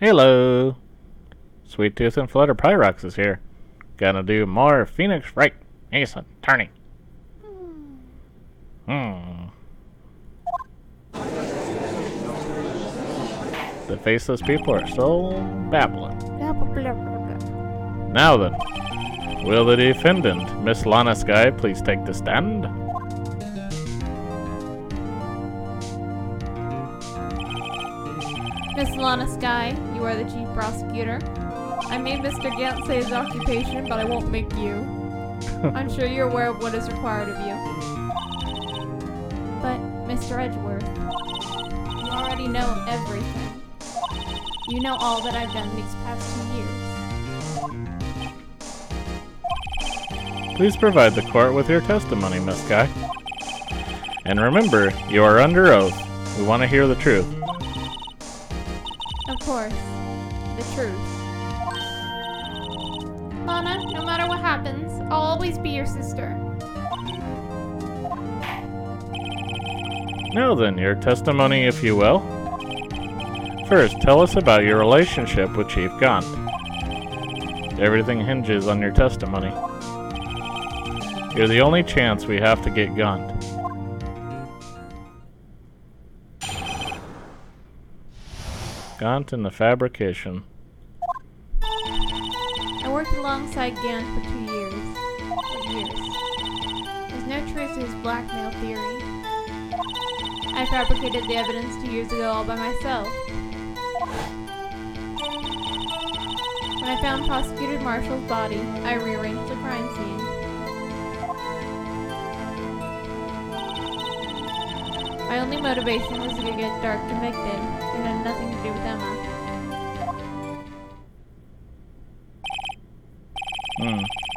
Hello. Sweet Tooth and Flutter Pyrox is here. Gonna do more Phoenix Wright. Excellent. Turning. The faceless people are so babbling. Now then, will the defendant, Miss Lana Sky, please take the stand? Miss Lana Sky, you are the chief prosecutor. I made Mr. Gant say his occupation, but I won't make you. I'm sure you're aware of what is required of you. But, Mr. Edgeworth, you already know everything. You know all that I've done these past 2 years. Please provide the court with your testimony, Miss Sky. And remember, you are under oath. We want to hear the truth. Of course, the truth. Lana, no matter what happens, I'll always be your sister. Now then, your testimony, if you will. First, tell us about your relationship with Chief Gaunt. Everything hinges on your testimony. You're the only chance we have to get Gaunt. Gaunt and the fabrication. I worked alongside Gant for 2 years. There's no truth to his blackmail theory. I fabricated the evidence 2 years ago all by myself. When I found Prosecutor Marshall's body, I rearranged the crime scene. My only motivation was to get Dark convicted. It had nothing to do with Emma.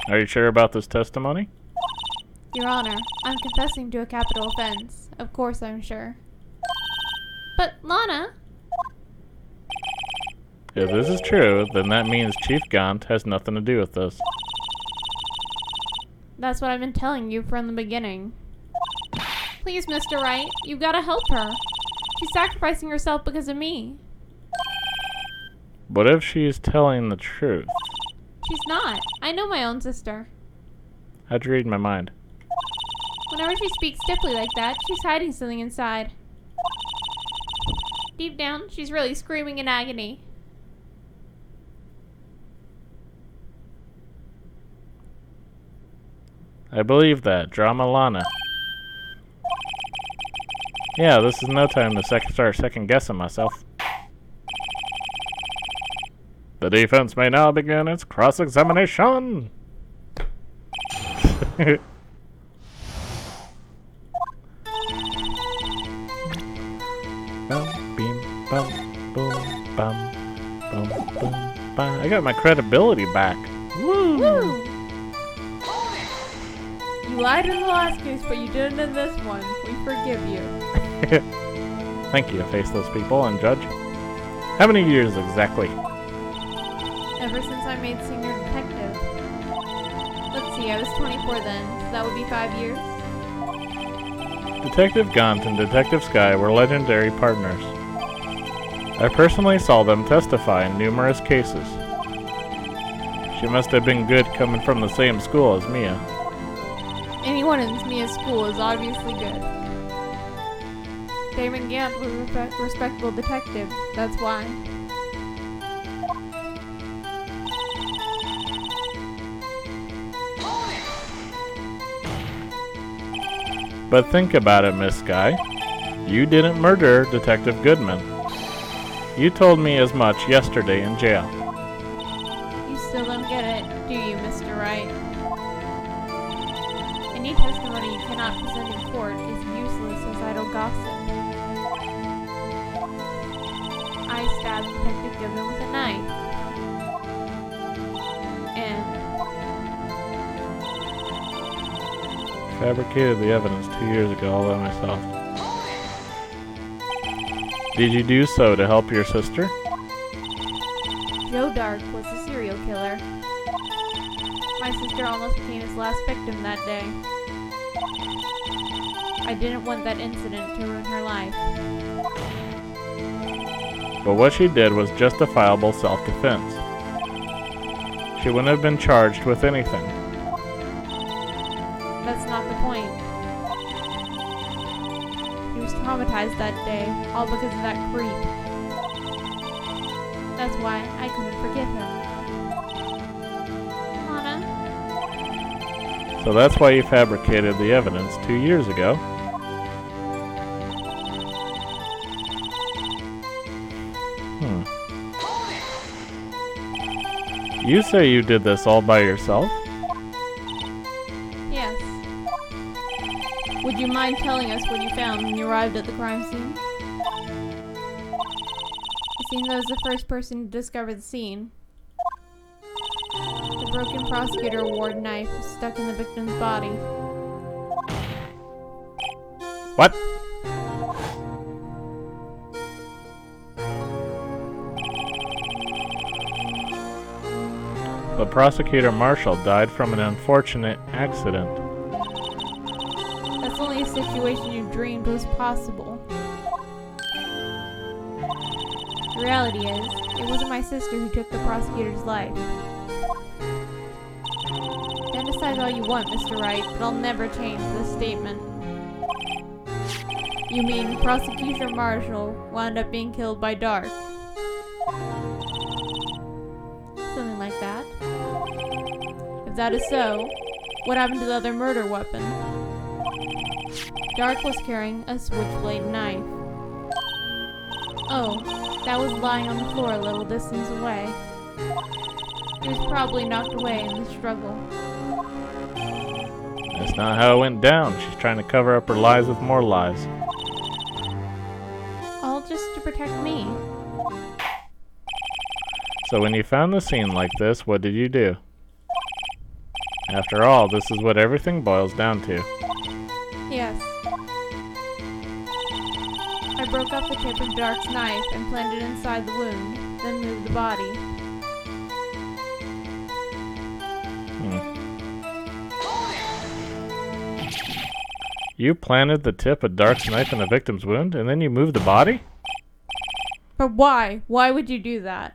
Are you sure about this testimony? Your Honor, I'm confessing to a capital offense. Of course I'm sure. But, Lana... If this is true, then that means Chief Gaunt has nothing to do with this. That's what I've been telling you from the beginning. Please, Mr. Wright, you've got to help her. She's sacrificing herself because of me. What if she's telling the truth? She's not. I know my own sister. How'd you read my mind? Whenever she speaks stiffly like that, she's hiding something inside. Deep down, she's really screaming in agony. I believe that. Drama Lana. Yeah, this is no time to start second-guessing myself. The defense may now begin its cross-examination. I got my credibility back. Woo! Woo! You lied in the last case, but you didn't in this one. We forgive you. Thank you, faceless people and judge. How many years exactly? Ever since I made senior detective. Let's see, I was 24 then, so that would be 5 years. Detective Gaunt and Detective Sky were legendary partners. I personally saw them testify in numerous cases. She must have been good coming from the same school as Mia. Anyone in Mia's school is obviously good. Damon Gant was a respectable detective, that's why. But think about it, Miss Sky. You didn't murder Detective Goodman. You told me as much yesterday in jail. You still don't get it, do you, Mr. Wright? Any testimony you cannot present in court is useless as idle gossip. I stabbed Detective Goodman with a knife. And Fabricated the evidence 2 years ago all by myself. Did you do so to help your sister? Joe Dark was a serial killer. My sister almost became his last victim that day. I didn't want that incident to ruin her life. But what she did was justifiable self-defense. She wouldn't have been charged with anything. That's not the point. He was traumatized that day, all because of that creep. That's why I couldn't forgive him. Lana? So that's why you fabricated the evidence 2 years ago. You say you did this all by yourself? Yes. Would you mind telling us what you found when you arrived at the crime scene? It seems I was the first person to discover the scene. The broken prosecutor award knife was stuck in the victim's body. What? But Prosecutor Marshall died from an unfortunate accident. That's only a situation you dreamed was possible. The reality is, it wasn't my sister who took the prosecutor's life. Fantasize all you want, Mr. Wright, but I'll never change this statement. You mean Prosecutor Marshall wound up being killed by Dark? Something like that. If that is so, what happened to the other murder weapon? Dark was carrying a switchblade knife. Oh, that was lying on the floor a little distance away. It was probably knocked away in the struggle. That's not how it went down. She's trying to cover up her lies with more lies. All just to protect me. So when you found the scene like this, what did you do? After all, this is what everything boils down to. Yes. I broke off the tip of Dark's knife and planted it inside the wound, then moved the body. You planted the tip of Dark's knife in the victim's wound, and then you moved the body? But why? Why would you do that?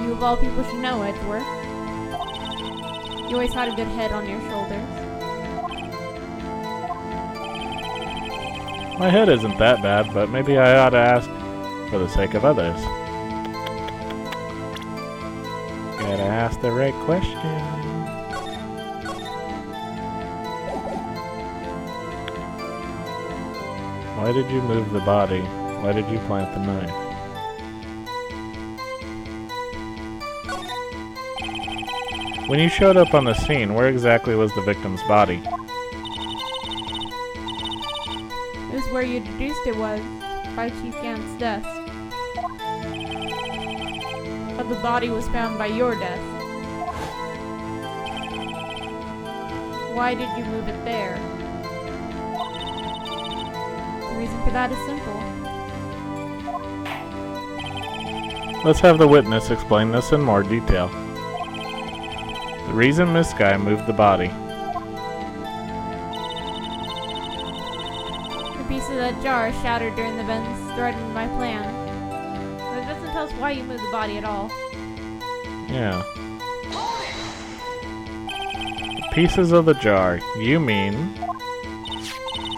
You of all people should know, Edgeworth. You always had a good head on your shoulders. My head isn't that bad, but maybe I ought to ask for the sake of others. Gotta ask the right question. Why did you move the body? Why did you plant the knife? When you showed up on the scene, where exactly was the victim's body? It was where you deduced it was, by Chief Gant's desk. But the body was found by your desk. Why did you move it there? The reason for that is simple. Let's have the witness explain this in more detail. The reason Miss Sky moved the body. The piece of that jar shattered during the events threatened my plan. But it doesn't tell us why you moved the body at all. Yeah. The pieces of the jar, you mean?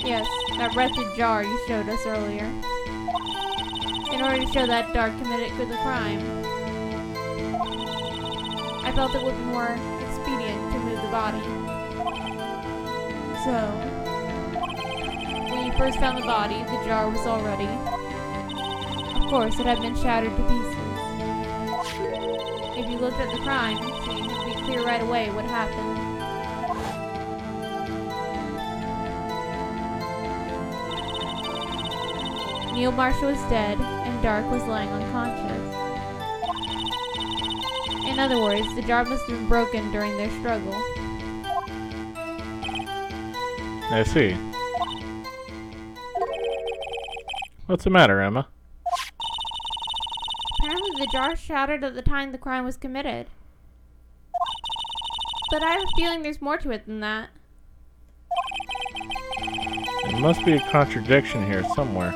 Yes, that wretched jar you showed us earlier. In order to show that Dark committed the crime, I felt it would be more expedient to move the body. So, when you first found the body, the jar was all ready. Of course, it had been shattered to pieces. If you looked at the crime scene, it would be clear right away what happened. Neil Marshall was dead, and Dark was lying unconscious. In other words, the jar must have been broken during their struggle. I see. What's the matter, Emma? Apparently the jar shattered at the time the crime was committed. But I have a feeling there's more to it than that. There must be a contradiction here somewhere.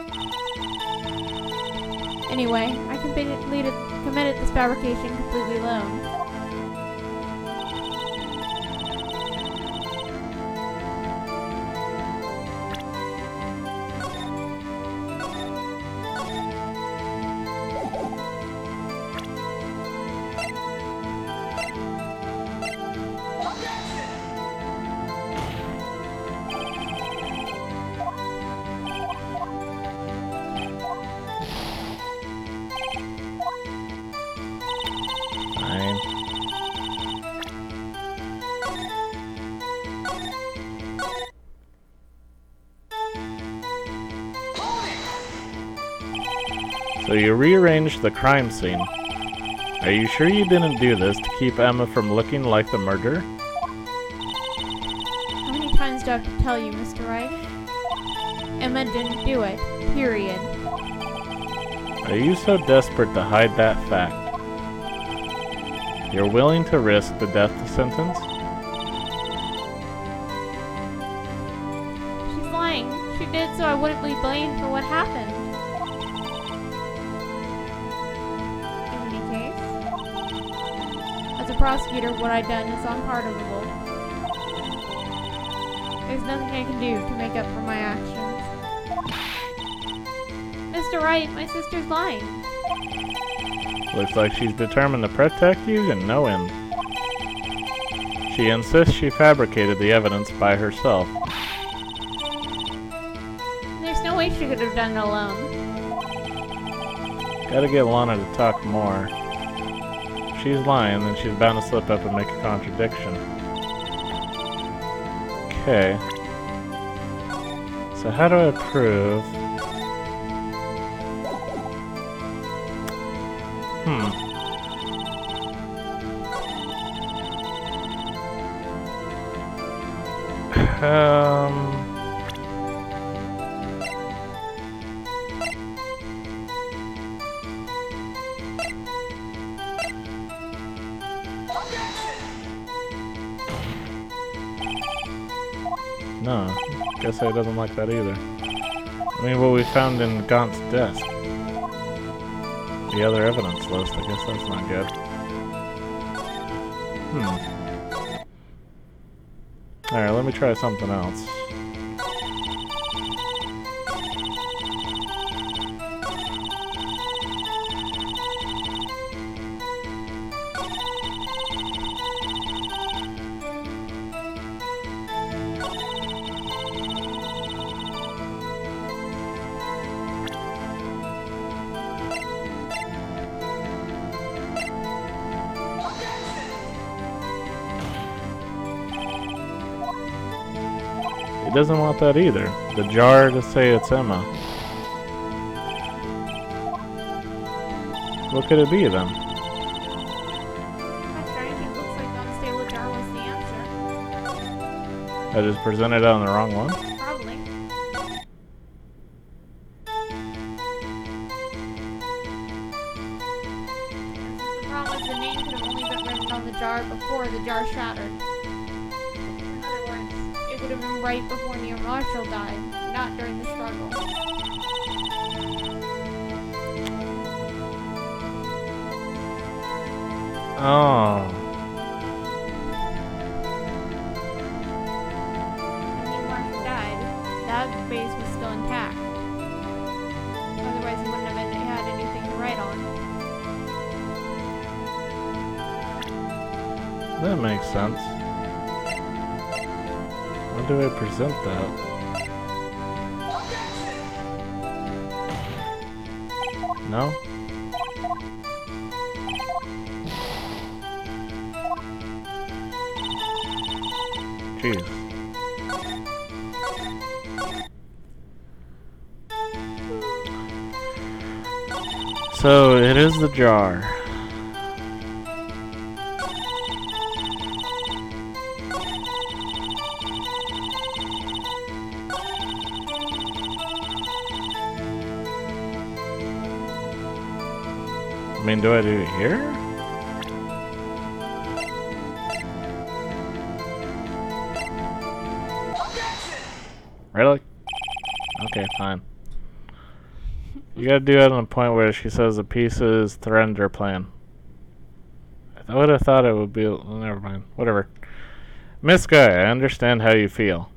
Anyway, I committed this fabrication completely alone. Fine. So you rearranged the crime scene. Are you sure you didn't do this to keep Emma from looking like the murderer? How many times do I have to tell you, Mr. Wright? Emma didn't do it. Period. Are you so desperate to hide that fact? You're willing to risk the death sentence? She's lying. She did so I wouldn't be blamed for what happened. In any case, as a prosecutor, what I've done is unpardonable. There's nothing I can do to make up for my actions. Mr. Wright, my sister's lying. Looks like she's determined to protect you to no end. She insists she fabricated the evidence by herself. There's no way she could have done it alone. Gotta get Lana to talk more. If she's lying, then she's bound to slip up and make a contradiction. Okay. So how do I prove... No, guess I doesn't like that either. I mean, what we found in Gaunt's desk. The other evidence list, I guess that's not good. Alright, let me try something else. It doesn't want that either. The jar to say it's Emma. What could it be then? That's strange. It looks like the unstable jar was the answer. I just presented it on the wrong one? Probably. The problem is the name could have only been written on the jar before the jar shattered. In other words, it would have been right before Neil Marshall died, not during the struggle. Oh. When Neil Marshall died, that base was still intact. Otherwise, he wouldn't have had anything to write on. That makes sense. How do I present that? No? Jeez. So, it is the jar. I mean, do I do it here? Really? Okay, fine. You gotta do it on the point where she says the pieces threatened her plan. I would have thought it would be... Never mind. Whatever. Miss Guy, I understand how you feel.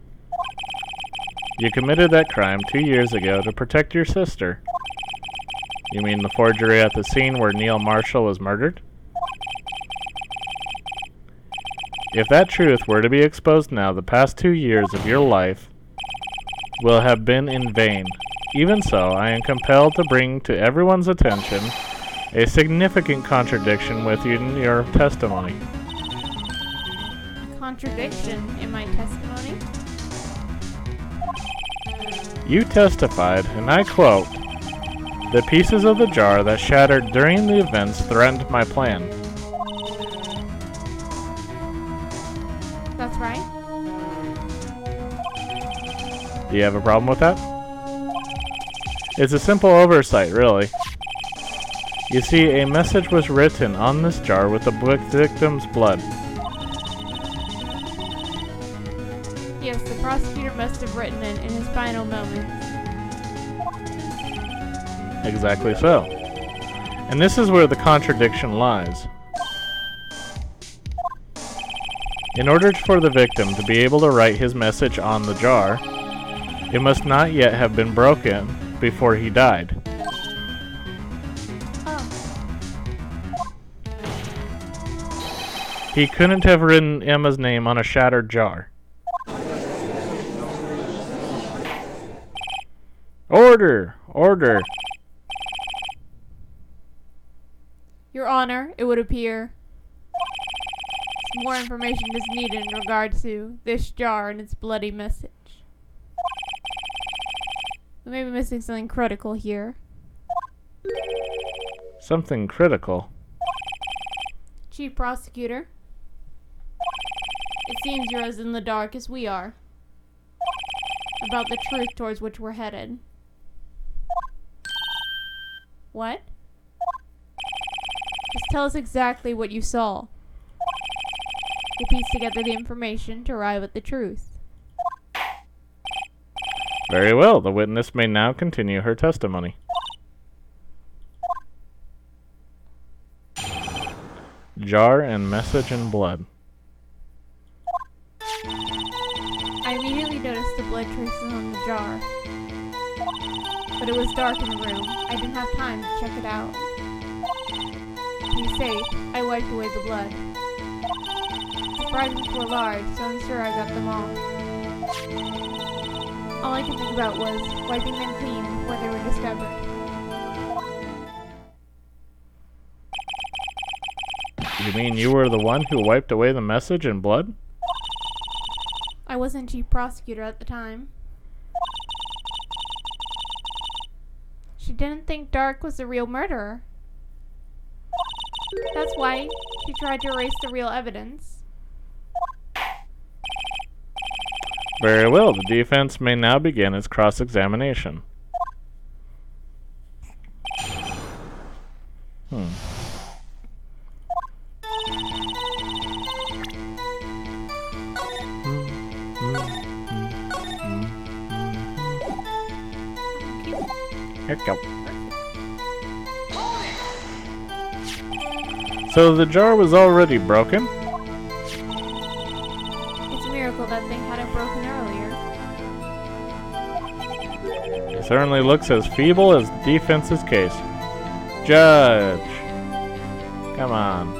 You committed that crime 2 years ago to protect your sister. You mean the forgery at the scene where Neil Marshall was murdered? If that truth were to be exposed now, the past 2 years of your life will have been in vain. Even so, I am compelled to bring to everyone's attention a significant contradiction within your testimony. Contradiction in my testimony? You testified, and I quote, "The pieces of the jar that shattered during the events threatened my plan." That's right. Do you have a problem with that? It's a simple oversight, really. You see, a message was written on this jar with the victim's blood. Yes, the prosecutor must have written it in his final moments. Exactly so. And this is where the contradiction lies. In order for the victim to be able to write his message on the jar, it must not yet have been broken before he died. He couldn't have written Emma's name on a shattered jar. Order! Order! Your Honor, it would appear more information is needed in regard to this jar and its bloody message. We may be missing something critical here. Something critical? Chief Prosecutor, it seems you're as in the dark as we are about the truth towards which we're headed. What? Just tell us exactly what you saw. We'll piece together the information to arrive at the truth. Very well. The witness may now continue her testimony. Jar and message in blood. I immediately noticed the blood traces on the jar. But it was dark in the room. I didn't have time to check it out. To be safe, I wiped away the blood. The fragments were large, so I'm sure I got them all. All I could think about was wiping them clean before they were discovered. You mean you were the one who wiped away the message in blood? I wasn't chief prosecutor at the time. She didn't think Dark was the real murderer. That's why she tried to erase the real evidence. Very well. The defense may now begin its cross-examination. Here we go. So the jar was already broken? It's a miracle that thing hadn't broken earlier. It certainly looks as feeble as the defense's case. Judge! Come on.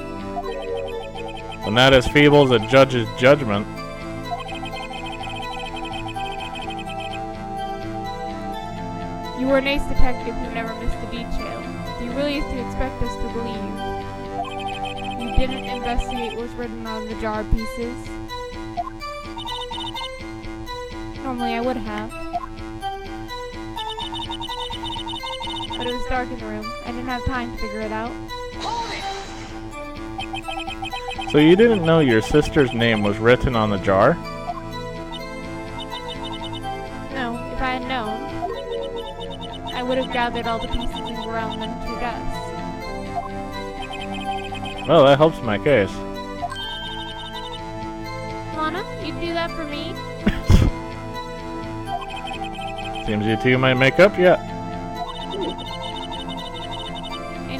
Well, not as feeble as a judge's judgment. You were an ace detective who never missed a detail. Do you really have to expect us to believe you didn't investigate what was written on the jar pieces? Normally I would have. But it was dark in the room. I didn't have time to figure it out. So you didn't know your sister's name was written on the jar? No, if I had known, I would have gathered all the pieces and ground them to dust. Well, that helps my case. Lana, you'd do that for me? Seems you two might make up yet.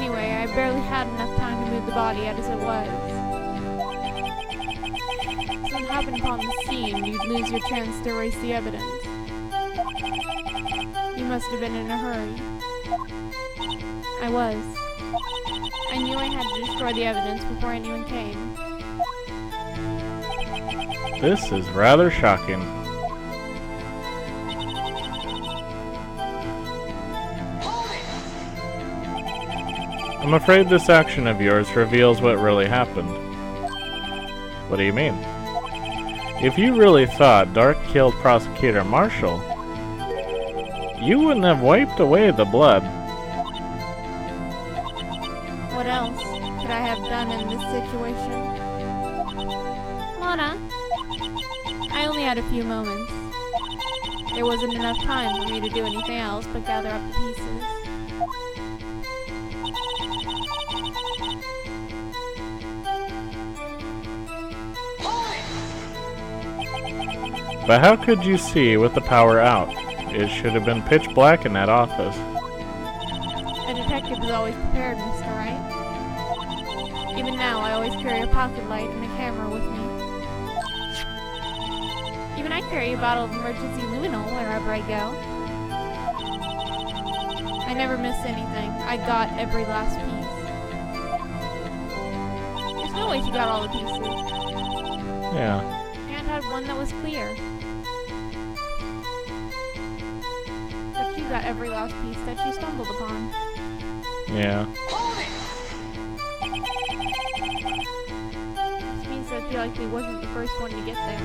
Anyway, I barely had enough time to move the body out as it was. If something happened upon the scene, you'd lose your chance to erase the evidence. You must have been in a hurry. I was. I knew I had to destroy the evidence before anyone came. This is rather shocking. I'm afraid this action of yours reveals what really happened. What do you mean? If you really thought Dark killed Prosecutor Marshall, you wouldn't have wiped away the blood. What else could I have done in this situation? Lana, I only had a few moments. There wasn't enough time for me to do anything else but gather up the pieces. But how could you see with the power out? It should have been pitch black in that office. A detective is always prepared, Mr. Wright. Even now, I always carry a pocket light and a camera with me. Even I carry a bottle of emergency luminol wherever I go. I never miss anything. I got every last piece. There's no way she got all the pieces. Yeah. And had one that was clear. But she got every last piece that she stumbled upon. Yeah. Which means that she likely wasn't the first one to get there.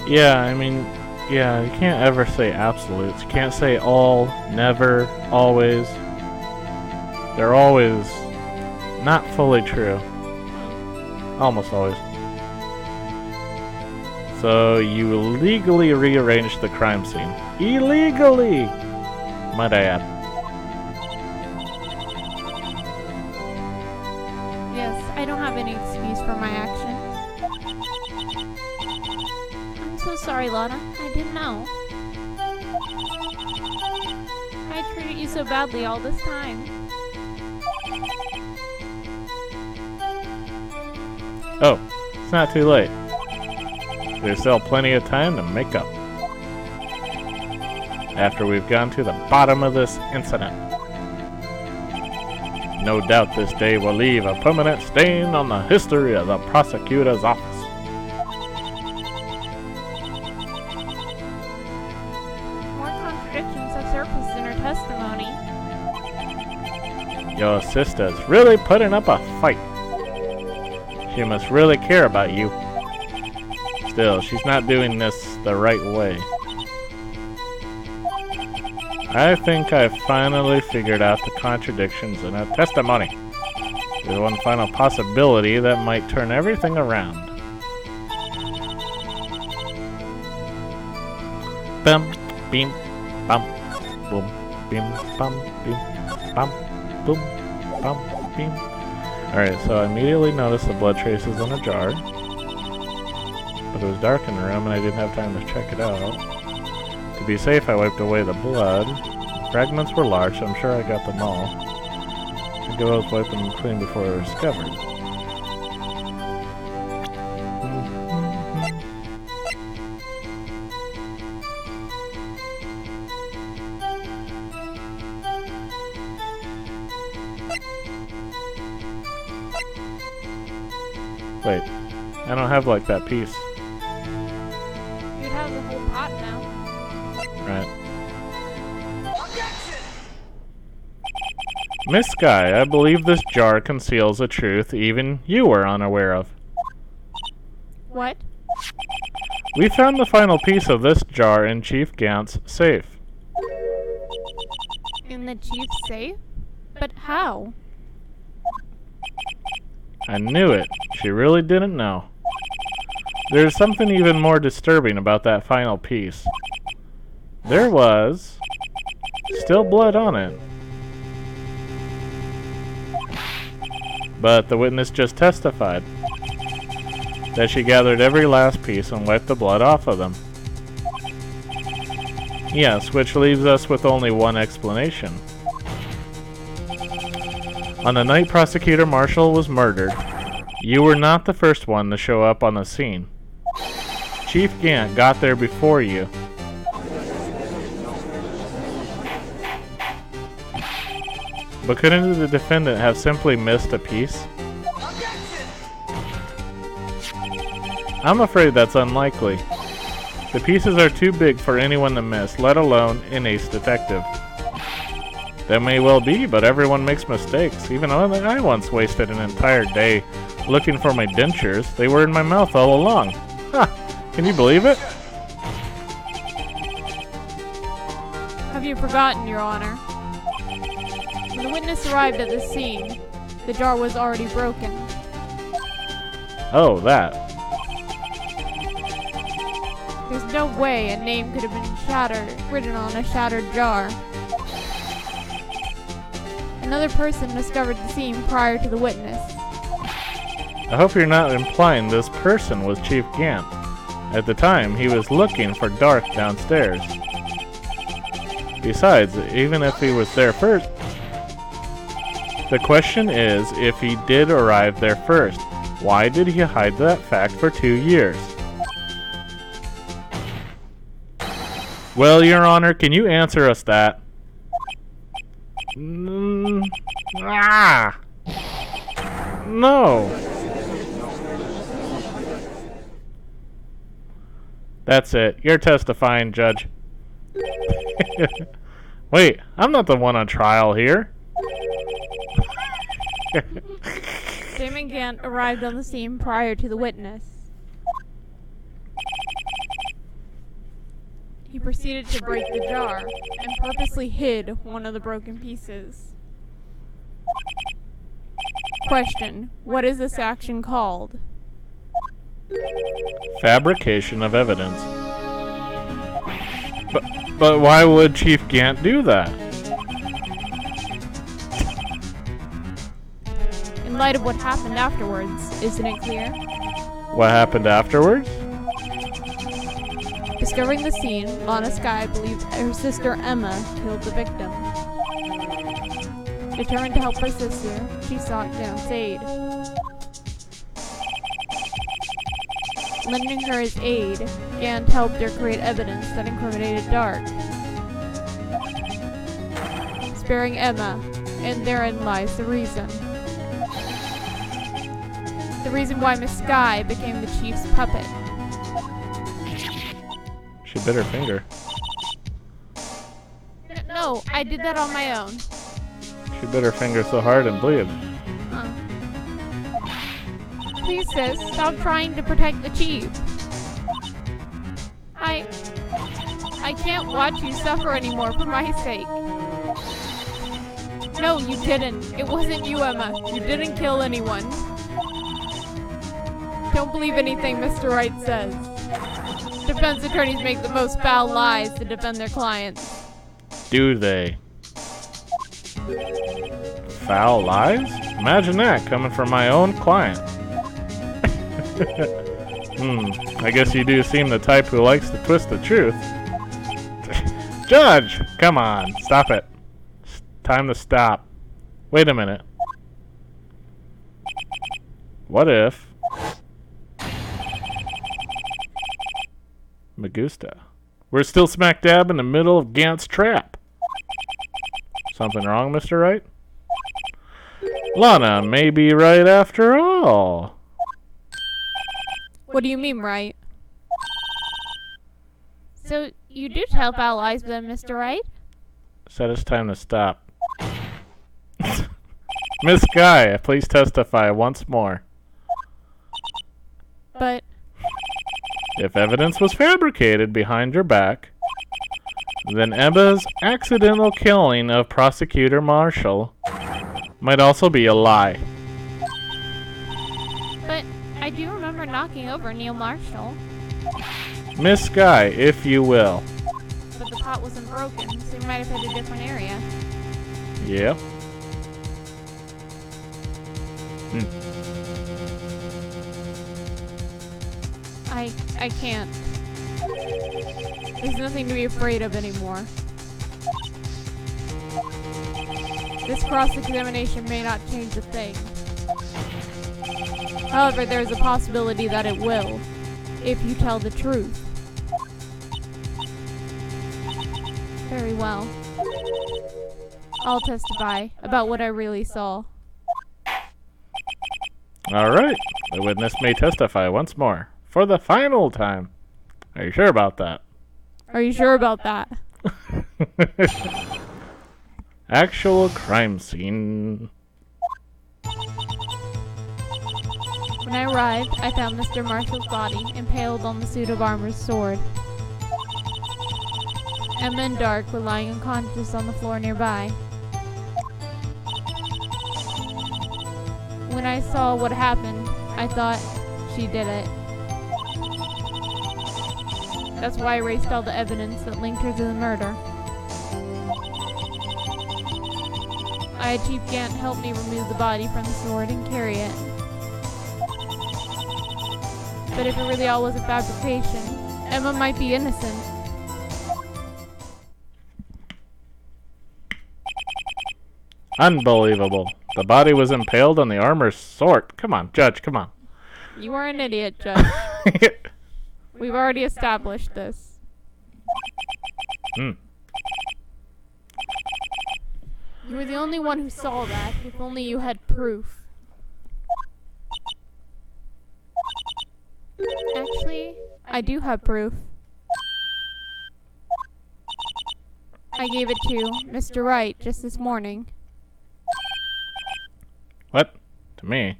Yeah, I mean, yeah, you can't ever say absolutes. You can't say all, never, always. They're always not fully true. Almost always. So you illegally rearranged the crime scene. Illegally! Might I add. Yes, I don't have any excuse for my actions. I'm so sorry, Lana. I didn't know. I treated you so badly all this time. Oh, it's not too late. There's still plenty of time to make up. After we've gone to the bottom of this incident. No doubt this day will leave a permanent stain on the history of the prosecutor's office. More contradictions have surfaced in her testimony. Your sister's really putting up a fight. She must really care about you. Still, she's not doing this the right way. I think I've finally figured out the contradictions in her testimony. There's one final possibility that might turn everything around. Bum, beam, bum, boom, beam, bum, beam, bum, boom, bum, beam. Alright, so I immediately noticed the blood traces in a jar. But it was dark in the room and I didn't have time to check it out. To be safe, I wiped away the blood. The fragments were large, so I'm sure I got them all. I think I was wiping them clean before they were discovered. Wait, I don't have like that piece. You'd have the whole pot now. Right. Miss Sky, I believe this jar conceals a truth even you were unaware of. What? We found the final piece of this jar in Chief Gant's safe. In the chief's safe? But how? I knew it. She really didn't know. There's something even more disturbing about that final piece. There was still blood on it. But the witness just testified that she gathered every last piece and wiped the blood off of them. Yes, which leaves us with only one explanation. On the night Prosecutor Marshall was murdered, you were not the first one to show up on the scene. Chief Gant got there before you. But couldn't the defendant have simply missed a piece? I'm afraid that's unlikely. The pieces are too big for anyone to miss, let alone an ace detective. That may well be, but everyone makes mistakes. Even I once wasted an entire day looking for my dentures. They were in my mouth all along. Ha! Can you believe it? Have you forgotten, Your Honor? When the witness arrived at the scene, the jar was already broken. Oh, that. There's no way a name could have been written on a shattered jar. Another person discovered the scene prior to the witness. I hope you're not implying this person was Chief Gant. At the time, he was looking for Dark downstairs. Besides, even if he was there first, the question is if he did arrive there first. Why did he hide that fact for 2 years? Well, Your Honor, can you answer us that? No. That's it. You're testifying, Judge. Wait, I'm not the one on trial here. Damon Gant arrived on the scene prior to the witness. He proceeded to break the jar and purposely hid one of the broken pieces. Question: what is this action called? Fabrication of evidence. But why would Chief Gant do that? In light of what happened afterwards, isn't it clear? What happened afterwards? Discovering the scene, Lana Skye believed her sister Emma killed the victim. Determined to help her sister, she sought Gant's aid. Lending her his aid, Gant helped her create evidence that incriminated Dark. Sparing Emma, and therein lies the reason. The reason why Miss Skye became the chief's puppet. She bit her finger. No, I did that on my own. She bit her finger so hard and bleeded. Please, sis, stop trying to protect the chief. I can't watch you suffer anymore for my sake. No, you didn't. It wasn't you, Emma. You didn't kill anyone. Don't believe anything Mr. Wright says. Defense attorneys make the most foul lies to defend their clients. Do they? Foul lies? Imagine that coming from my own client. I guess you do seem the type who likes to twist the truth. Judge! Come on, stop it. It's time to stop. Wait a minute. What if... Magusta. We're still smack dab in the middle of Gant's trap. Something wrong, Mr. Wright? Lana may be right after all. What do you mean, Wright? So, you do help out lies with them, Mr. Wright? Said it's time to stop. Miss Skye, please testify once more. But... if evidence was fabricated behind your back, then Emma's accidental killing of Prosecutor Marshall might also be a lie. But I do remember knocking over Neil Marshall. Miss Skye, if you will. But the pot wasn't broken, so you might have hit a different area. Yep. I can't. There's nothing to be afraid of anymore. This cross-examination may not change a thing. However, there is a possibility that it will, if you tell the truth. Very well. I'll testify about what I really saw. Alright, the witness may testify once more, for the final time. Are you sure about that? Are you sure about that? Actual crime scene. When I arrived, I found Mr. Marshall's body impaled on the suit of armor's sword. Emma and Dark were lying unconscious on the floor nearby. When I saw what happened, I thought she did it. That's why I erased all the evidence that linked her to the murder. I had Chief Gant help me remove the body from the sword and carry it. But if it really all was a fabrication, Emma might be innocent. Unbelievable. The body was impaled on the armor's sword. Come on, Judge, come on. You are an idiot, Judge. We've already established this. Hmm. You were the only one who saw that, if only you had proof. Actually, I do have proof. I gave it to Mr. Wright just this morning. What? To me?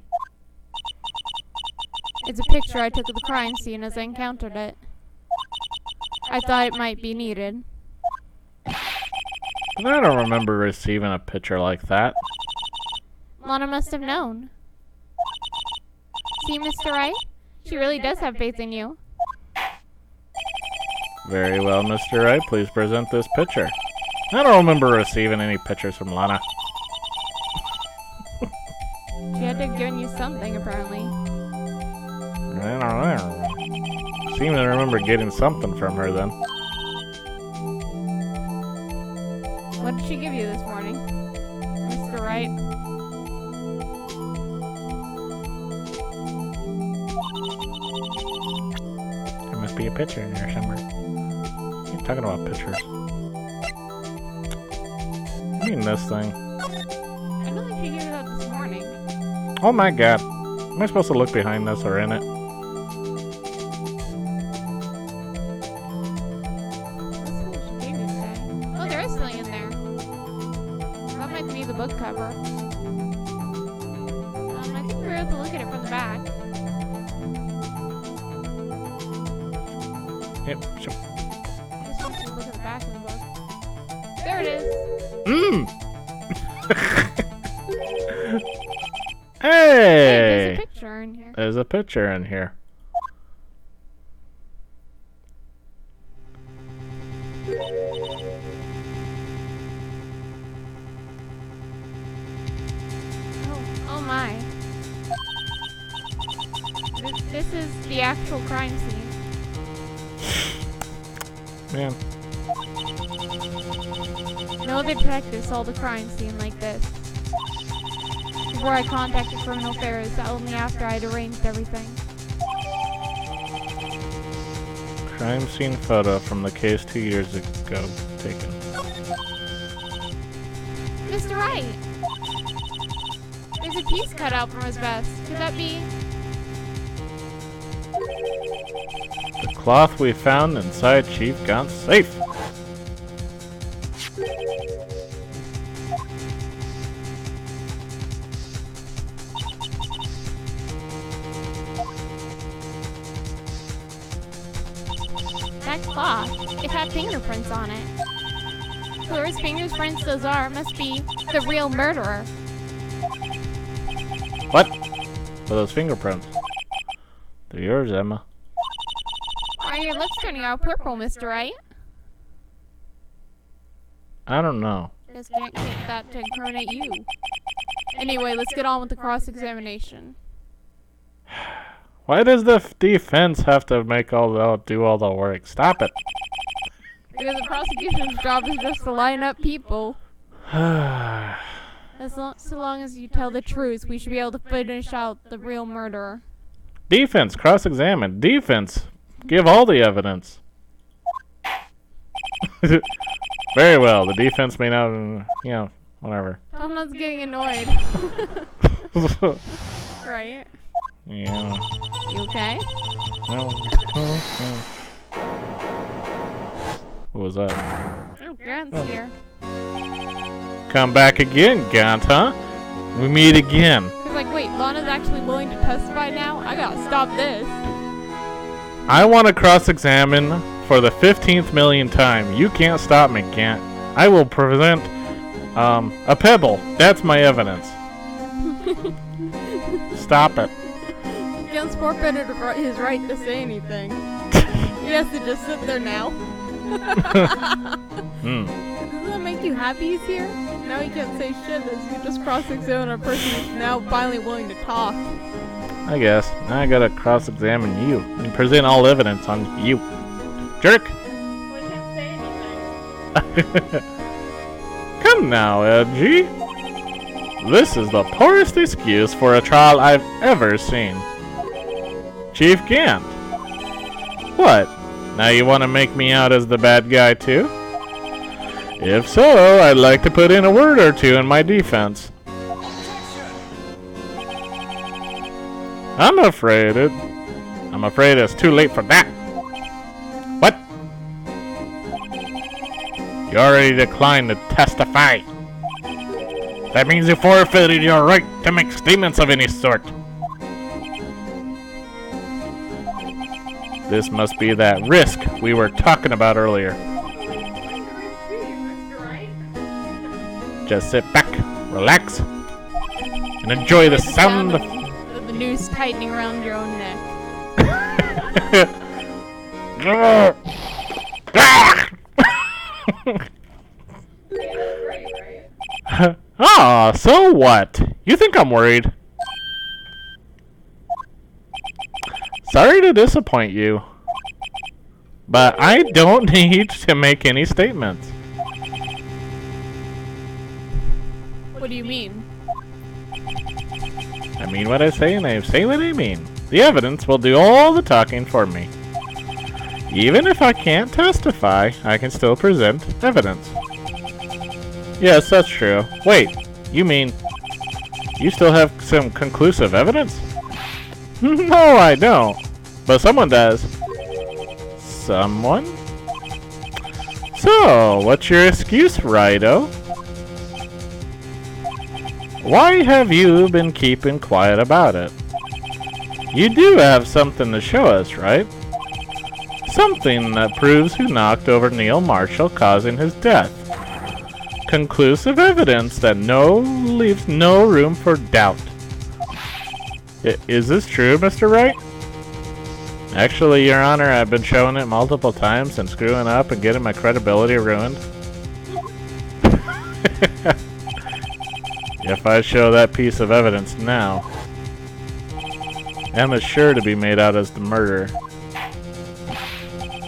It's a picture I took of the crime scene as I encountered it. I thought it might be needed. But I don't remember receiving a picture like that. Lana must have known. See, Mr. Wright? She really does have faith in you. Very well, Mr. Wright. Please present this picture. I don't remember receiving any pictures from Lana. She had to have given you something, apparently. I don't know. Seem to remember getting something from her then. What did she give you this morning, Mr. Wright? There must be a picture in there somewhere. You're talking about pictures. I mean this thing. I don't think she gave you that this morning. Oh my god. Am I supposed to look behind this or in it? She gave you today. Oh, there is something in there. That might be the book cover. I think we're able to look at it from the back. Yep, sure. I just want you to look at the back of the book. There it is. Mmm! Hey, Hey! there's a picture in here. There's a picture in here. Oh my. This is the actual crime scene. Man. No other detective saw the crime scene like this. Before I contacted Criminal Affairs, only after I'd arranged everything. Crime scene photo from the case 2 years ago taken. Mr. Wright! There's a piece cut out from his vest. Could that be? The cloth we found inside Chief Gaunt's safe. That cloth. It had fingerprints on it. Whoever's fingerprints those are must be the real murderer. What? What are those fingerprints? They're yours, Emma. Why are your lips turning out purple, Mr. Wright? I don't know. Just can't get that to incriminate you. Anyway, let's get on with the cross-examination. Why does the defense have to do all the work? Stop it. Because the prosecution's job is just to line up people. So long as you tell the truth, we should be able to finish out the real murderer. Defense, cross-examine. Defense, give all the evidence. Very well. The defense may not, whatever. Tom's getting annoyed. Right? Yeah. You okay? No. What was that? Oh, Grant's here. Come back again, Gant, huh? We meet again. He's like, wait, Lana's actually willing to testify now? I gotta stop this. I want to cross-examine for the 15th million time. You can't stop me, Gant. I will present a pebble. That's my evidence. Stop it. Gant's forfeited his right to say anything. He has to just sit there now. Doesn't that make you happy he's here? Now he can't say shit as you just cross-examine a person who's now finally willing to talk. I guess. Now I gotta cross-examine you and present all evidence on you. Jerk! Well, he can't say anything. Come now, Edgy. This is the poorest excuse for a trial I've ever seen. Chief Gant. What? Now you want to make me out as the bad guy too? If so, I'd like to put in a word or two in my defense. I'm afraid it's too late for that. What? You already declined to testify. That means you forfeited your right to make statements of any sort. This must be that risk we were talking about earlier. Just sit back, relax, and enjoy the sound of the noose tightening around your own neck. Ah, so what? You think I'm worried? Sorry to disappoint you, but I don't need to make any statements. What do you mean? I mean what I say and I say what I mean. The evidence will do all the talking for me. Even if I can't testify, I can still present evidence. Yes, that's true. Wait, you mean you still have some conclusive evidence? No, I don't. But someone does. Someone? So, what's your excuse, Righto? Why have you been keeping quiet about it? You do have something to show us, right? Something that proves who knocked over Neil Marshall, causing his death. Conclusive evidence that leaves no room for doubt. Is this true, Mr. Wright? Actually, Your Honor, I've been showing it multiple times and screwing up and getting my credibility ruined. If I show that piece of evidence now, Emma's sure to be made out as the murderer.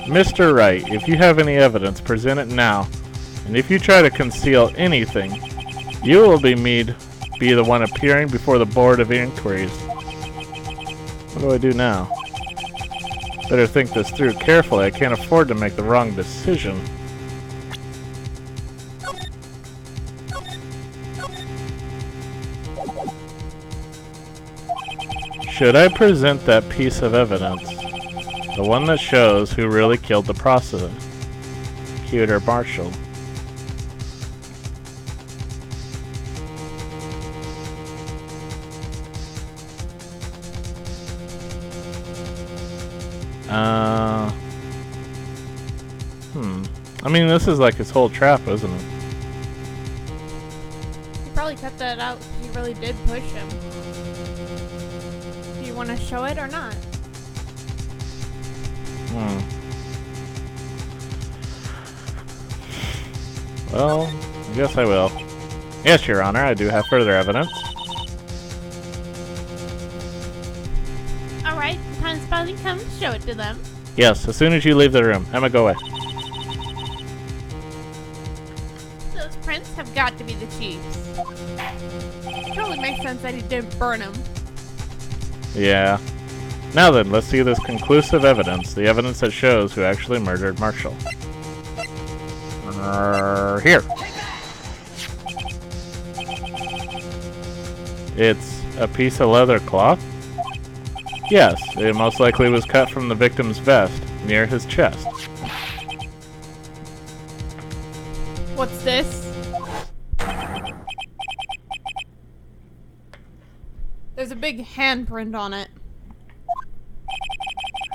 Mr. Wright, if you have any evidence, present it now. And if you try to conceal anything, you will be the one appearing before the Board of Inquiries. What do I do now? Better think this through carefully. I can't afford to make the wrong decision. Should I present that piece of evidence? The one that shows who really killed the prosecutor Marshall. I mean, this is like his whole trap, isn't it? He probably cut that out because he really did push him. Do you want to show it or not? Well, I guess I will. Yes, Your Honor, I do have further evidence. Alright, the time's finally come to show it to them. Yes, as soon as you leave the room. Emma, go away. Those prints have got got to be the chief's. Totally makes sense that he didn't burn him. Yeah. Now then, let's see this conclusive evidence. The evidence that shows who actually murdered Marshall. Here. It's a piece of leather cloth? Yes, it most likely was cut from the victim's vest, near his chest. What's this? There's a big handprint on it.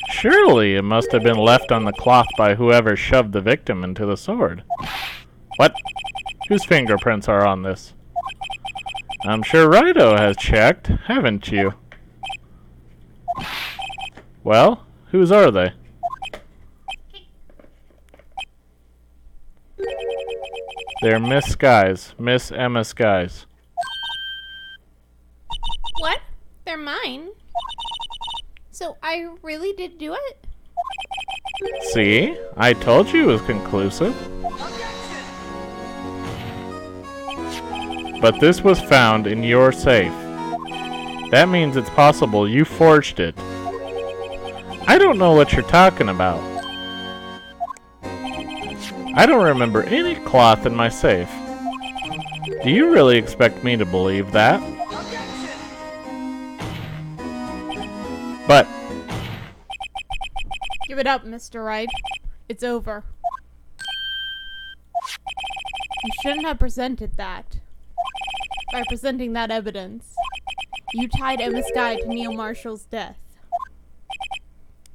Surely it must have been left on the cloth by whoever shoved the victim into the sword. What? Whose fingerprints are on this? I'm sure Wright has checked, haven't you? Well, whose are they? They're Miss Skies, Miss Emma Skies. What? They're mine? So I really did do it? See? I told you it was conclusive. But this was found in your safe. That means it's possible you forged it. I don't know what you're talking about. I don't remember any cloth in my safe. Do you really expect me to believe that? But Give it up, Mr. Wright. It's over. You shouldn't have presented that. By presenting that evidence, you tied Emma Sky to Neil Marshall's death.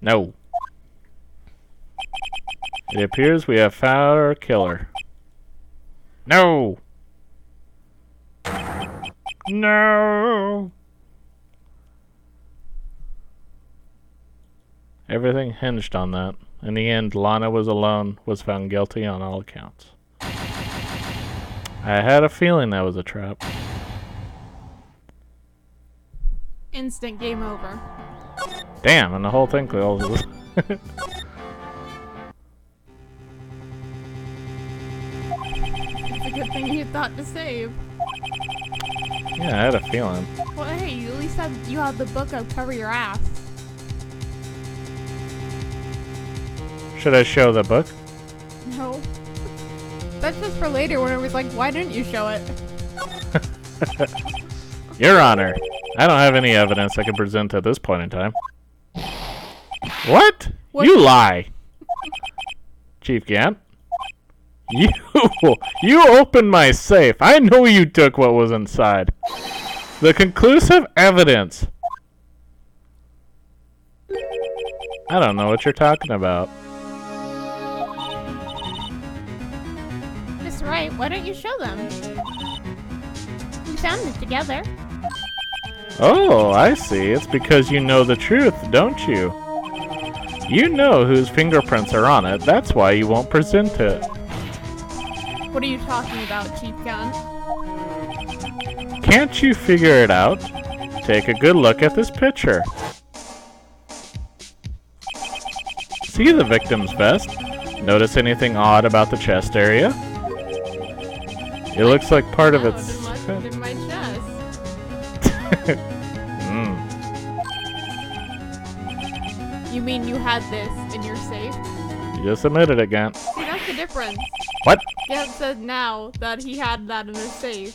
no. It appears we have found our killer. No! No! Everything hinged on that. In the end, Lana was found guilty on all accounts. I had a feeling that was a trap. Instant game over. Damn, and the whole thing closes. It's a good thing you thought to save. Yeah, I had a feeling. Well, hey, you at least you have the book up cover your ass. Should I show the book? No. That's just for later when it was like, why didn't you show it? Your Honor, I don't have any evidence I can present at this point in time. What? You lie! Chief Gant? You opened my safe. I know you took what was inside. The conclusive evidence. I don't know what you're talking about. Mr. Wright, why don't you show them? We found it together. Oh, I see. It's because you know the truth, don't you? You know whose fingerprints are on it. That's why you won't present it. What are you talking about, Chief Gun? Can't you figure it out? Take a good look at this picture. See the victim's vest? Notice anything odd about the chest area? It looks like part of its... in my chest. You mean you had this in your safe? You just admitted it, Gant. See, that's the difference. What? Gant said now that he had that in his safe.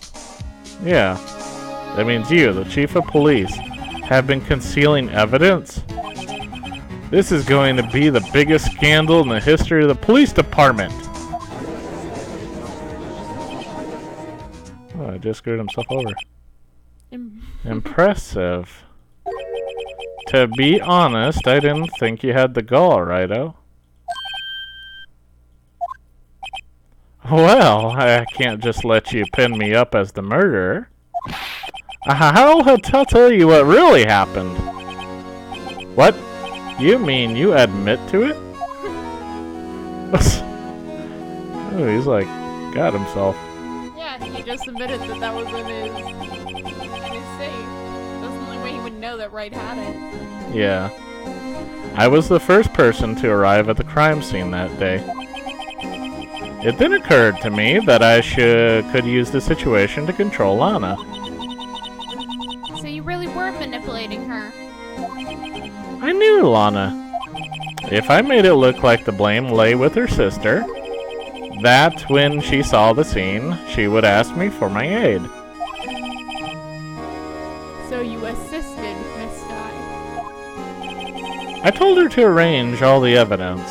Yeah. That means you, the chief of police, have been concealing evidence? This is going to be the biggest scandal in the history of the police department. Oh, I just screwed himself over. Impressive. To be honest, I didn't think you had the gall, Righto. Well, I can't just let you pin me up as the murderer. I'll tell you what really happened. What? You mean you admit to it? Oh, he's like, got himself. Yeah, he just admitted that was in his safe. That's the only way he would know that Wright had it. Yeah. I was the first person to arrive at the crime scene that day. It then occurred to me that I could use the situation to control Lana. So you really were manipulating her. I knew Lana. If I made it look like the blame lay with her sister, that when she saw the scene, she would ask me for my aid. So you assisted Miss Di. I told her to arrange all the evidence.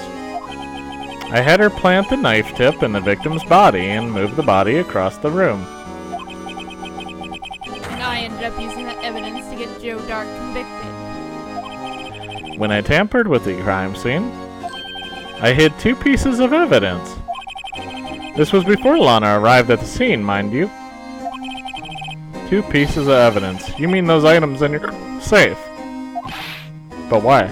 I had her plant the knife tip in the victim's body and move the body across the room. And I ended up using that evidence to get Joe Dark convicted. When I tampered with the crime scene, I hid 2 pieces of evidence. This was before Lana arrived at the scene, mind you. 2 pieces of evidence. You mean those items in your safe? But why?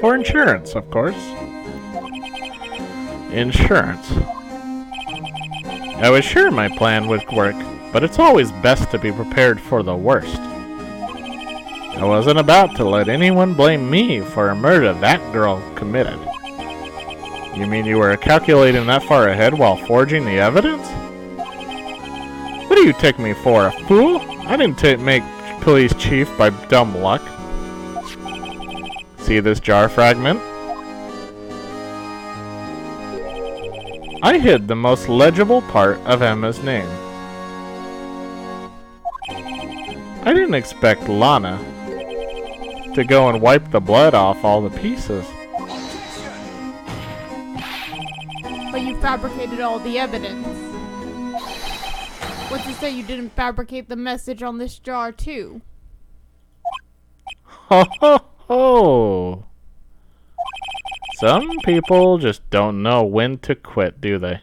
For insurance, of course. Insurance. I was sure my plan would work, but it's always best to be prepared for the worst. I wasn't about to let anyone blame me for a murder that girl committed. You mean you were calculating that far ahead while forging the evidence? What do you take me for, a fool? I didn't make police chief by dumb luck. See this jar fragment? I hid the most legible part of Emma's name. I didn't expect Lana to go and wipe the blood off all the pieces. But you fabricated all the evidence. What's to say you didn't fabricate the message on this jar too? Ho ho ho! Some people just don't know when to quit, do they?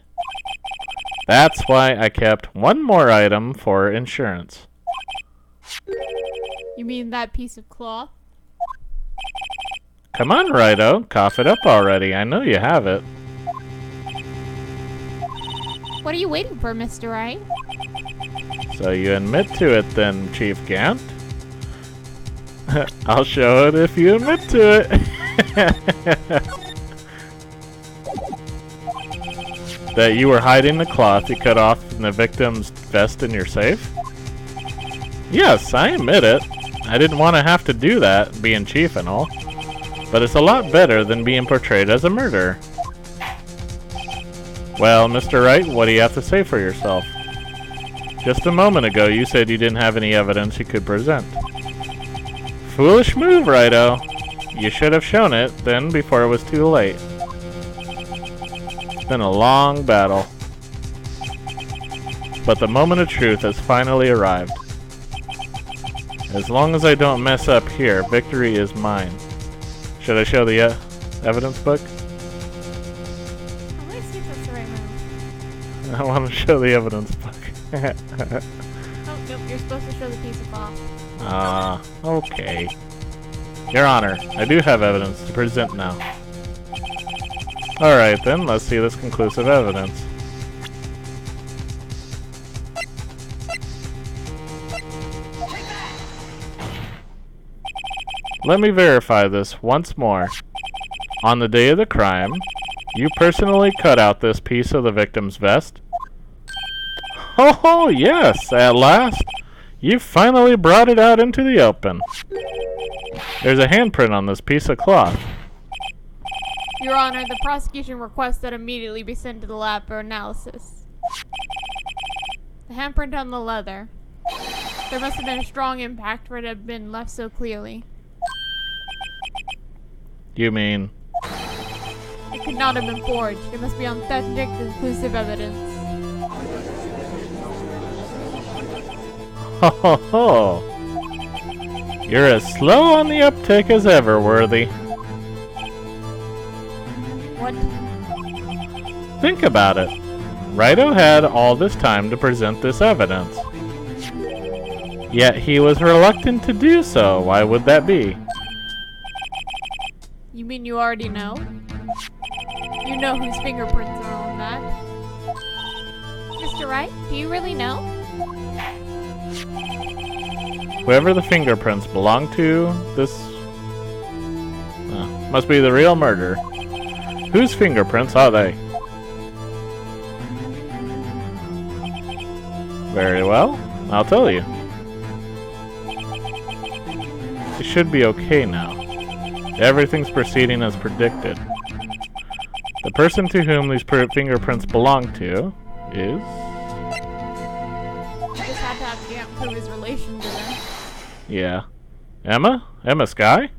That's why I kept one more item for insurance. You mean that piece of cloth? Come on, Wright-O, cough it up already. I know you have it. What are you waiting for, Mr. Wright? So you admit to it then, Chief Gant? I'll show it if you admit to it. That you were hiding the cloth you cut off in the victim's vest in your safe? Yes, I admit it. I didn't want to have to do that, being chief and all. But it's a lot better than being portrayed as a murderer. Well, Mr. Wright, what do you have to say for yourself? Just a moment ago, you said you didn't have any evidence you could present. Foolish move, Wright-O. You should have shown it then before it was too late. It's been a long battle. But the moment of truth has finally arrived. As long as I don't mess up here, victory is mine. Should I show the evidence book? Let me see if that's the right move. I want to show the evidence book. Oh, nope, you're supposed to show the piece of cloth. Okay. Your Honor, I do have evidence to present now. Alright then, let's see this conclusive evidence. Let me verify this once more. On the day of the crime, you personally cut out this piece of the victim's vest? Oh, yes, at last! You finally brought it out into the open. There's a handprint on this piece of cloth. Your Honor, the prosecution requests that immediately be sent to the lab for analysis. The handprint on the leather. There must have been a strong impact for it to have been left so clearly. You mean? It could not have been forged. It must be authentic, conclusive evidence. Ho ho ho! You're as slow on the uptake as ever, Worthy. What? Think about it. Wright-O had all this time to present this evidence. Yet he was reluctant to do so. Why would that be? You mean you already know? You know whose fingerprints are on that. Mr. Wright, do you really know? Whoever the fingerprints belong to, this must be the real murderer. Whose fingerprints are they? Very well, I'll tell you. It should be okay now. Everything's proceeding as predicted. The person to whom these fingerprints belong to is... Just had to have Gant prove his relation to them. Yeah. Emma? Emma Sky?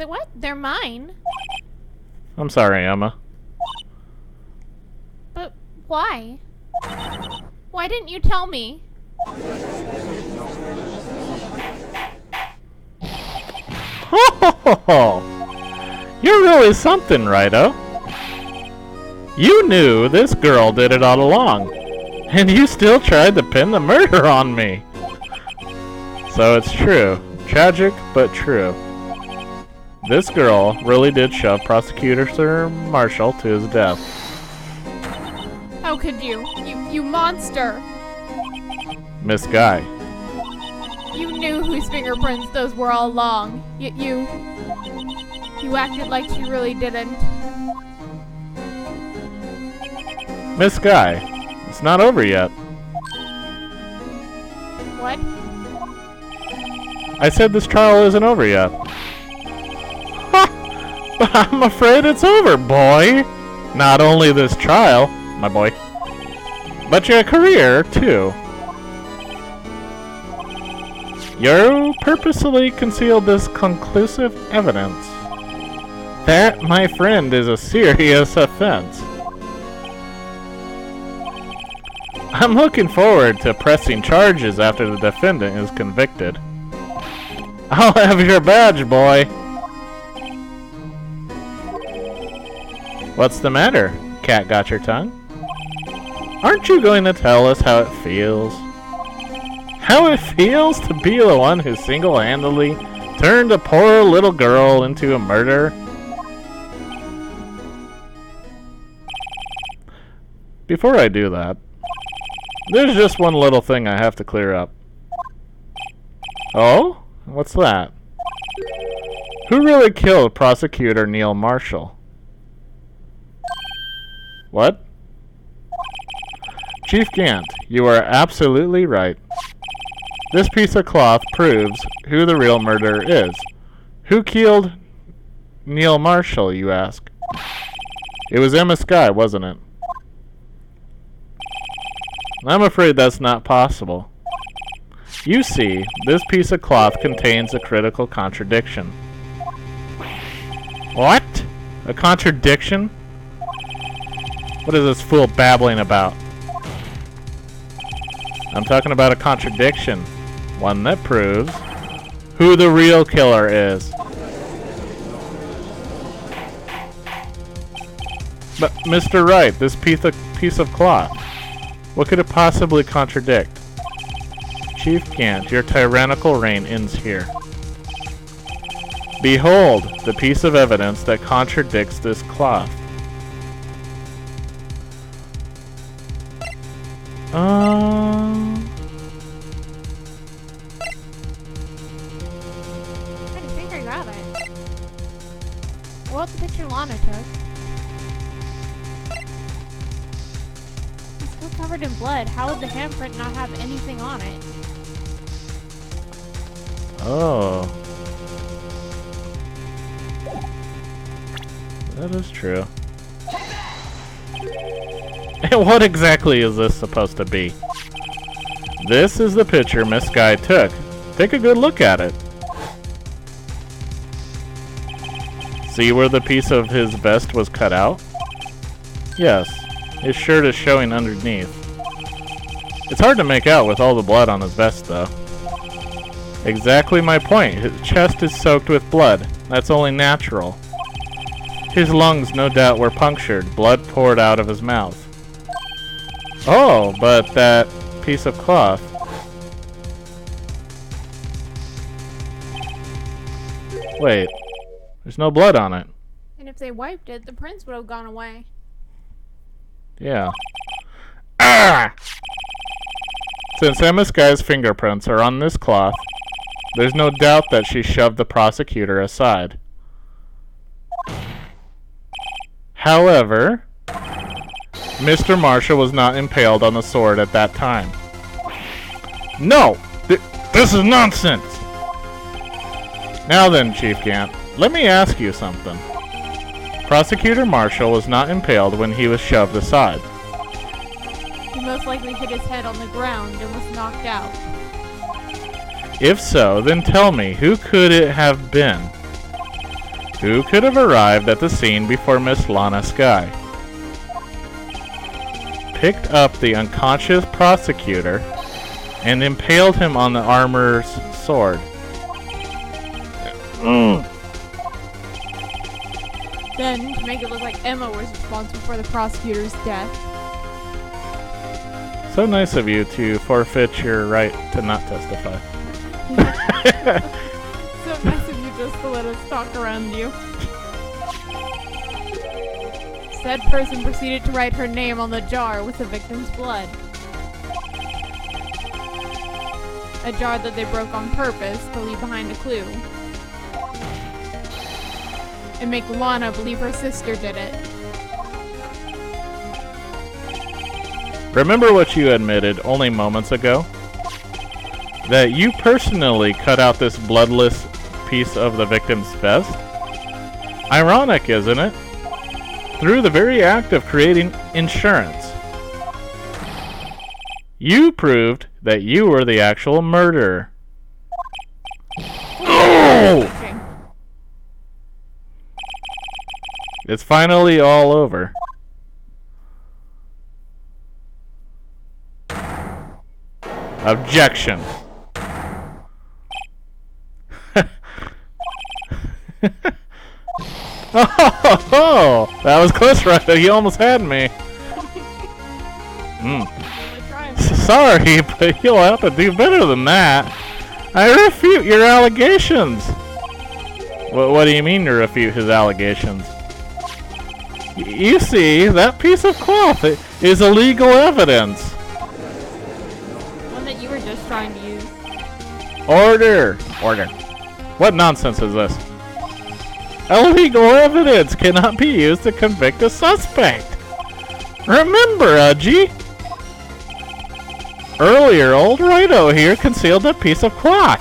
What? They're mine? I'm sorry, Emma. But why? Why didn't you tell me? You're really something, Righto. You knew this girl did it all along, and you still tried to pin the murder on me. So it's true. Tragic, but true. This girl really did shove Prosecutor Sir Marshall to his death. How could you? You monster! Miss Guy. You knew whose fingerprints those were all along. Yet you acted like she really didn't. Miss Guy, it's not over yet. What? I said this trial isn't over yet. But I'm afraid it's over, boy. Not only this trial, my boy, but your career, too. You purposely concealed this conclusive evidence. That, my friend, is a serious offense. I'm looking forward to pressing charges after the defendant is convicted. I'll have your badge, boy. What's the matter? Cat got your tongue? Aren't you going to tell us how it feels? How it feels to be the one who single-handedly turned a poor little girl into a murderer? Before I do that, there's just one little thing I have to clear up. Oh? What's that? Who really killed Prosecutor Neil Marshall? What? Chief Gant, you are absolutely right. This piece of cloth proves who the real murderer is. Who killed Neil Marshall, you ask? It was Emma Sky, wasn't it? I'm afraid that's not possible. You see, this piece of cloth contains a critical contradiction. What? A contradiction? What is this fool babbling about? I'm talking about a contradiction. One that proves who the real killer is. But, Mr. Wright, this piece of cloth, what could it possibly contradict? Chief Gant, your tyrannical reign ends here. Behold, the piece of evidence that contradicts this cloth. Trying to figure you out it. What the picture Lana took? It's still covered in blood. How would the handprint not have anything on it? Oh. That is true. And what exactly is this supposed to be? This is the picture Miss Guy took. Take a good look at it. See where the piece of his vest was cut out? Yes, his shirt is showing underneath. It's hard to make out with all the blood on his vest, though. Exactly my point. His chest is soaked with blood. That's only natural. His lungs, no doubt, were punctured. Blood poured out of his mouth. Oh, but that piece of cloth. Wait, there's no blood on it. And if they wiped it, the prints would have gone away. Yeah. Ah! Since Emma Sky's fingerprints are on this cloth, there's no doubt that she shoved the prosecutor aside. However, Mr. Marshall was not impaled on the sword at that time. No! This is nonsense! Now then, Chief Gant, let me ask you something. Prosecutor Marshall was not impaled when he was shoved aside. He most likely hit his head on the ground and was knocked out. If so, then tell me, who could it have been? Who could have arrived at the scene before Miss Lana Skye? Picked up the unconscious prosecutor and impaled him on the armorer's sword. Then, to make it look like Emma was responsible for the prosecutor's death. So nice of you to forfeit your right to not testify. So nice of you just to let us talk around you. Said person proceeded to write her name on the jar with the victim's blood. A jar that they broke on purpose to leave behind a clue. And make Lana believe her sister did it. Remember what you admitted only moments ago? That you personally cut out this bloodless piece of the victim's vest? Ironic, isn't it? Through the very act of creating insurance. You proved that you were the actual murderer. Oh! It's finally all over. Objection. Oh, that was close, right? He almost had me. Sorry, but you'll have to do better than that. I refute your allegations. What do you mean you refute his allegations? You see, that piece of cloth is illegal evidence. One that you were just trying to use. Order! Order. What nonsense is this? Illegal evidence cannot be used to convict a suspect. Remember, Udgy. Earlier, old Wright here concealed a piece of cloth.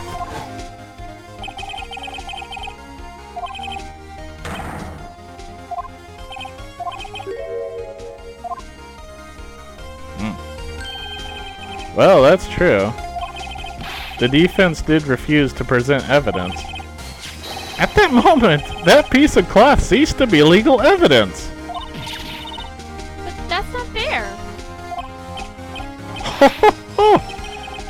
Well, that's true. The defense did refuse to present evidence. At that moment, that piece of cloth ceased to be legal evidence. But that's not fair.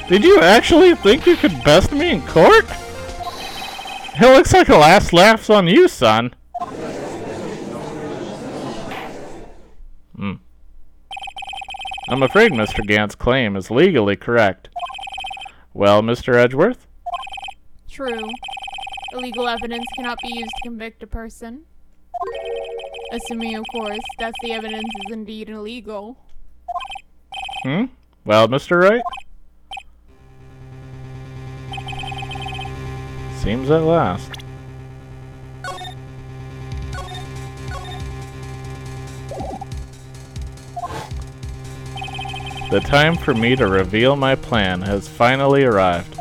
Did you actually think you could best me in court? It looks like the last laugh's on you, son. I'm afraid Mr. Gant's claim is legally correct. Well, Mr. Edgeworth? True. Illegal evidence cannot be used to convict a person. Assuming, of course, that the evidence is indeed illegal. Well, Mr. Wright? Seems at last. The time for me to reveal my plan has finally arrived.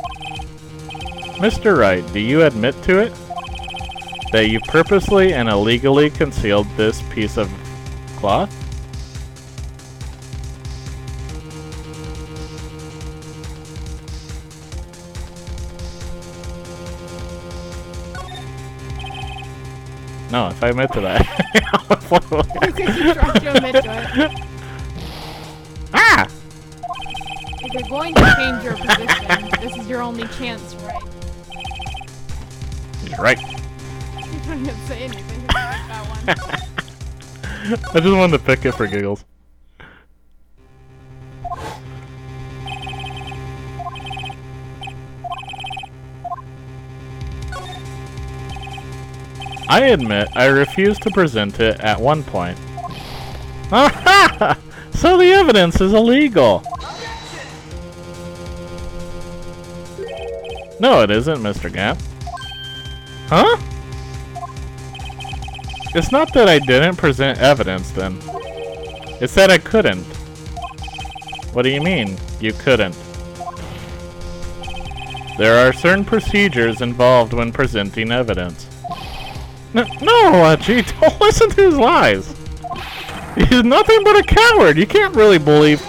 Mr. Wright, do you admit to it? That you purposely and illegally concealed this piece of cloth? No, if I admit to that. You tried to admit to it. Ah! If you're going to change your position, this is your only chance, right? He's right. You don't even say anything about that one. I just wanted to pick it for giggles. I admit I refused to present it at one point. Aha! So the evidence is illegal. No, it isn't, Mr. Gant. Huh? It's not that I didn't present evidence, then. It's that I couldn't. What do you mean, you couldn't? There are certain procedures involved when presenting evidence. No, gee, don't listen to his lies. He's nothing but a coward. You can't really believe...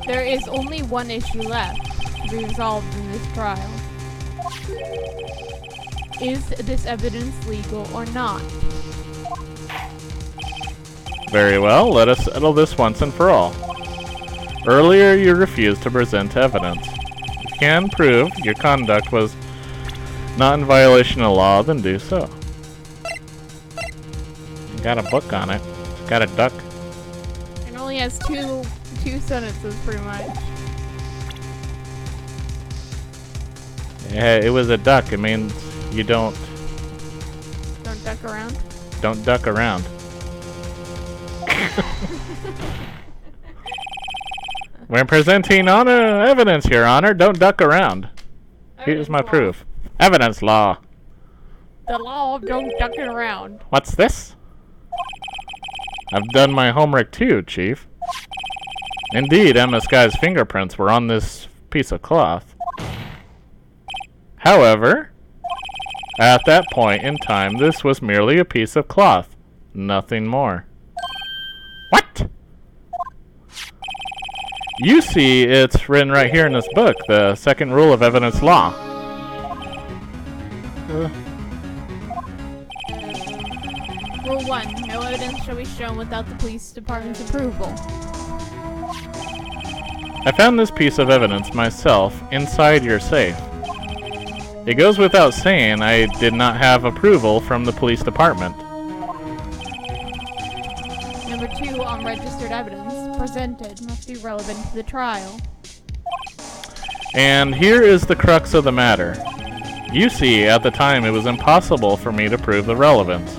There is only one issue left to be resolved in this trial. Is this evidence legal or not? Very well, let us settle this once and for all. Earlier, you refused to present evidence. If you can prove your conduct was not in violation of law, then do so. Got a book on it. Got a duck. It only has two sentences, pretty much. Yeah, it was a duck. It means you don't duck around. Don't duck around. When presenting evidence, Your Honor, don't duck around. Here's my proof. Evidence law. The law of don't ducking around. What's this? I've done my homework too, Chief. Indeed, Emma Sky's fingerprints were on this piece of cloth. However, at that point in time, this was merely a piece of cloth. Nothing more. What? You see, it's written right here in this book, the second rule of evidence law. Rule 1. No evidence shall be shown without the police department's approval. I found this piece of evidence myself inside your safe. It goes without saying I did not have approval from the police department. Number 2. Unregistered evidence presented must be relevant to the trial. And here is the crux of the matter. You see, at the time it was impossible for me to prove the relevance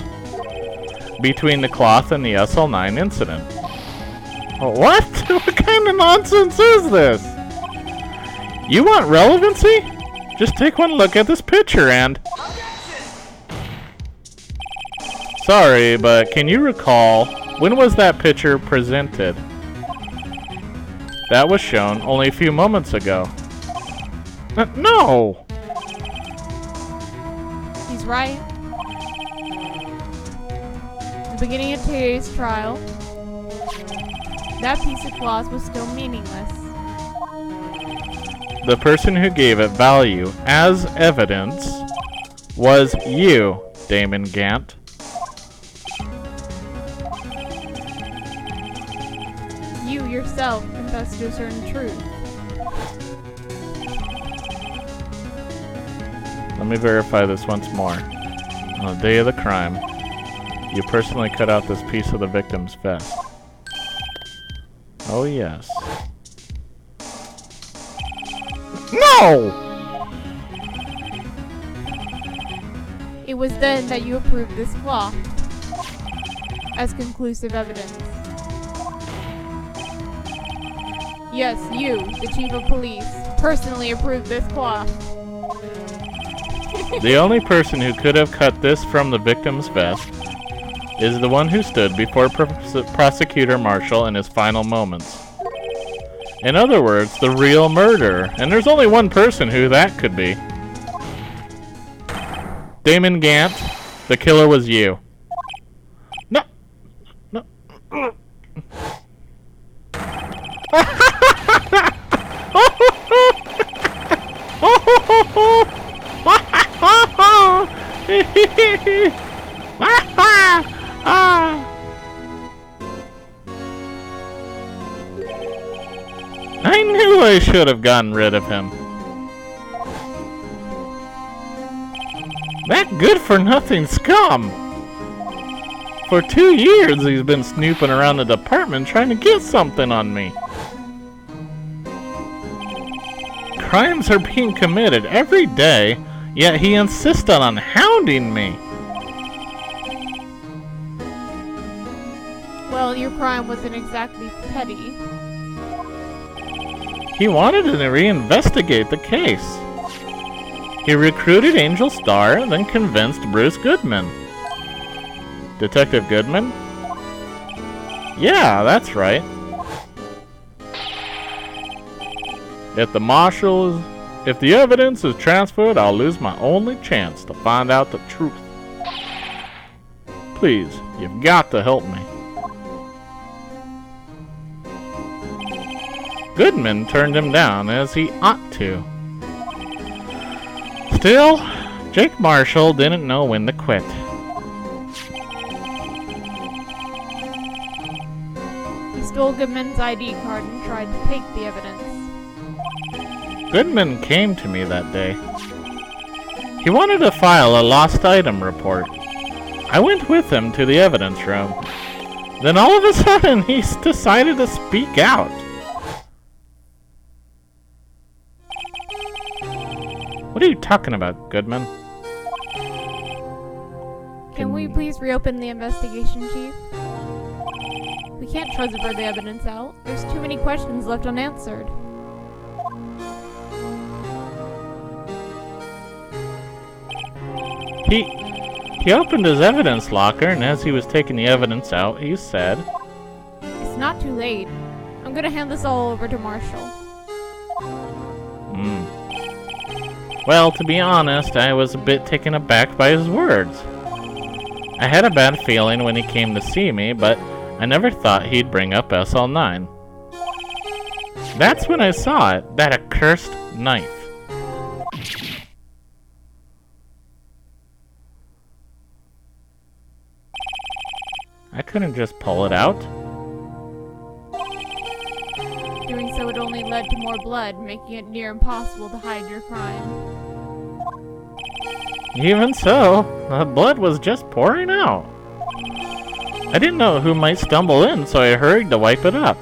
between the cloth and the SL9 incident. What? What kind of nonsense is this? You want relevancy? Just take one look at this picture and... Sorry, but can you recall, when was that picture presented? That was shown only a few moments ago. No! He's right. At the beginning of today's trial, that piece of cloth was still meaningless. The person who gave it value as evidence was you, Damon Gant. You yourself confessed to a certain truth. Let me verify this once more. On the day of the crime, you personally cut out this piece of the victim's vest. Oh yes. No! It was then that you approved this cloth as conclusive evidence. Yes, you, the chief of police, personally approved this cloth. The only person who could have cut this from the victim's vest is the one who stood before Prosecutor Marshall in his final moments. In other words, the real murderer. And there's only one person who that could be. Damon Gant, the killer was you. No. No. I knew I should have gotten rid of him. That good-for-nothing scum! For 2 years he's been snooping around the department trying to get something on me. Crimes are being committed every day, yet he insisted on hounding me. Well, your crime wasn't exactly petty. He wanted to reinvestigate the case. He recruited Angel Starr, then convinced Bruce Goodman. Detective Goodman? Yeah, that's right. If the evidence is transferred, I'll lose my only chance to find out the truth. Please, you've got to help me. Goodman turned him down, as he ought to. Still, Jake Marshall didn't know when to quit. He stole Goodman's ID card and tried to take the evidence. Goodman came to me that day. He wanted to file a lost item report. I went with him to the evidence room. Then all of a sudden, he decided to speak out. What are you talking about, Goodman? Can we please reopen the investigation, Chief? We can't transfer the evidence out. There's too many questions left unanswered. He opened his evidence locker, and as he was taking the evidence out, he said, It's not too late. I'm gonna hand this all over to Marshall. Well, to be honest, I was a bit taken aback by his words. I had a bad feeling when he came to see me, but I never thought he'd bring up SL9. That's when I saw it, that accursed knife. I couldn't just pull it out. Doing so would only lead to more blood, making it near impossible to hide your crime. Even so, the blood was just pouring out. I didn't know who might stumble in, so I hurried to wipe it up.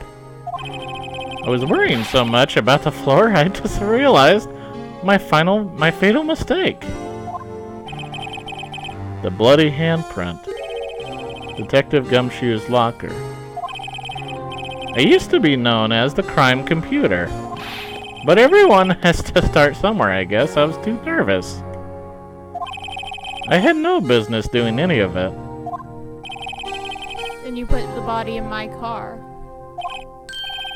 I was worrying so much about the floor, I just realized my fatal mistake. The bloody handprint. Detective Gumshoe's locker. I used to be known as the crime computer. But everyone has to start somewhere, I guess. I was too nervous. I had no business doing any of it. Then you put the body in my car.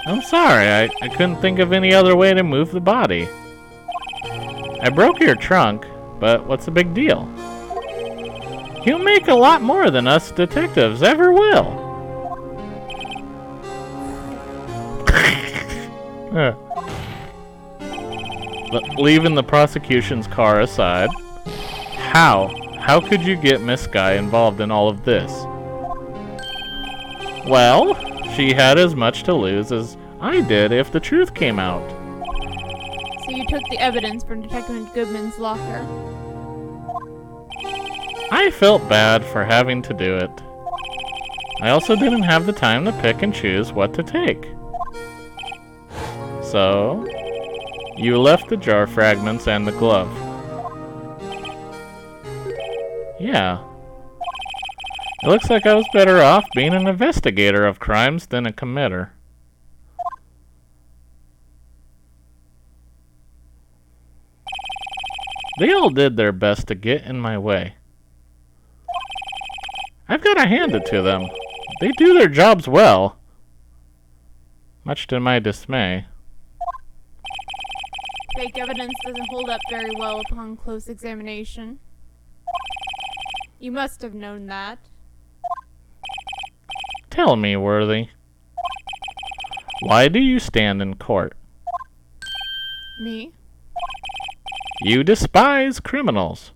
I'm sorry, I couldn't think of any other way to move the body. I broke your trunk, but what's the big deal? You make a lot more than us detectives ever will. But leaving the prosecution's car aside, how could you get Miss Guy involved in all of this? Well, she had as much to lose as I did if the truth came out. So you took the evidence from Detective Goodman's locker. I felt bad for having to do it. I also didn't have the time to pick and choose what to take. So, you left the jar fragments and the glove. Yeah. It looks like I was better off being an investigator of crimes than a committer. They all did their best to get in my way. I've got to hand it to them. They do their jobs well. Much to my dismay. Fake evidence doesn't hold up very well upon close examination. You must have known that. Tell me, Worthy. Why do you stand in court? Me? You despise criminals.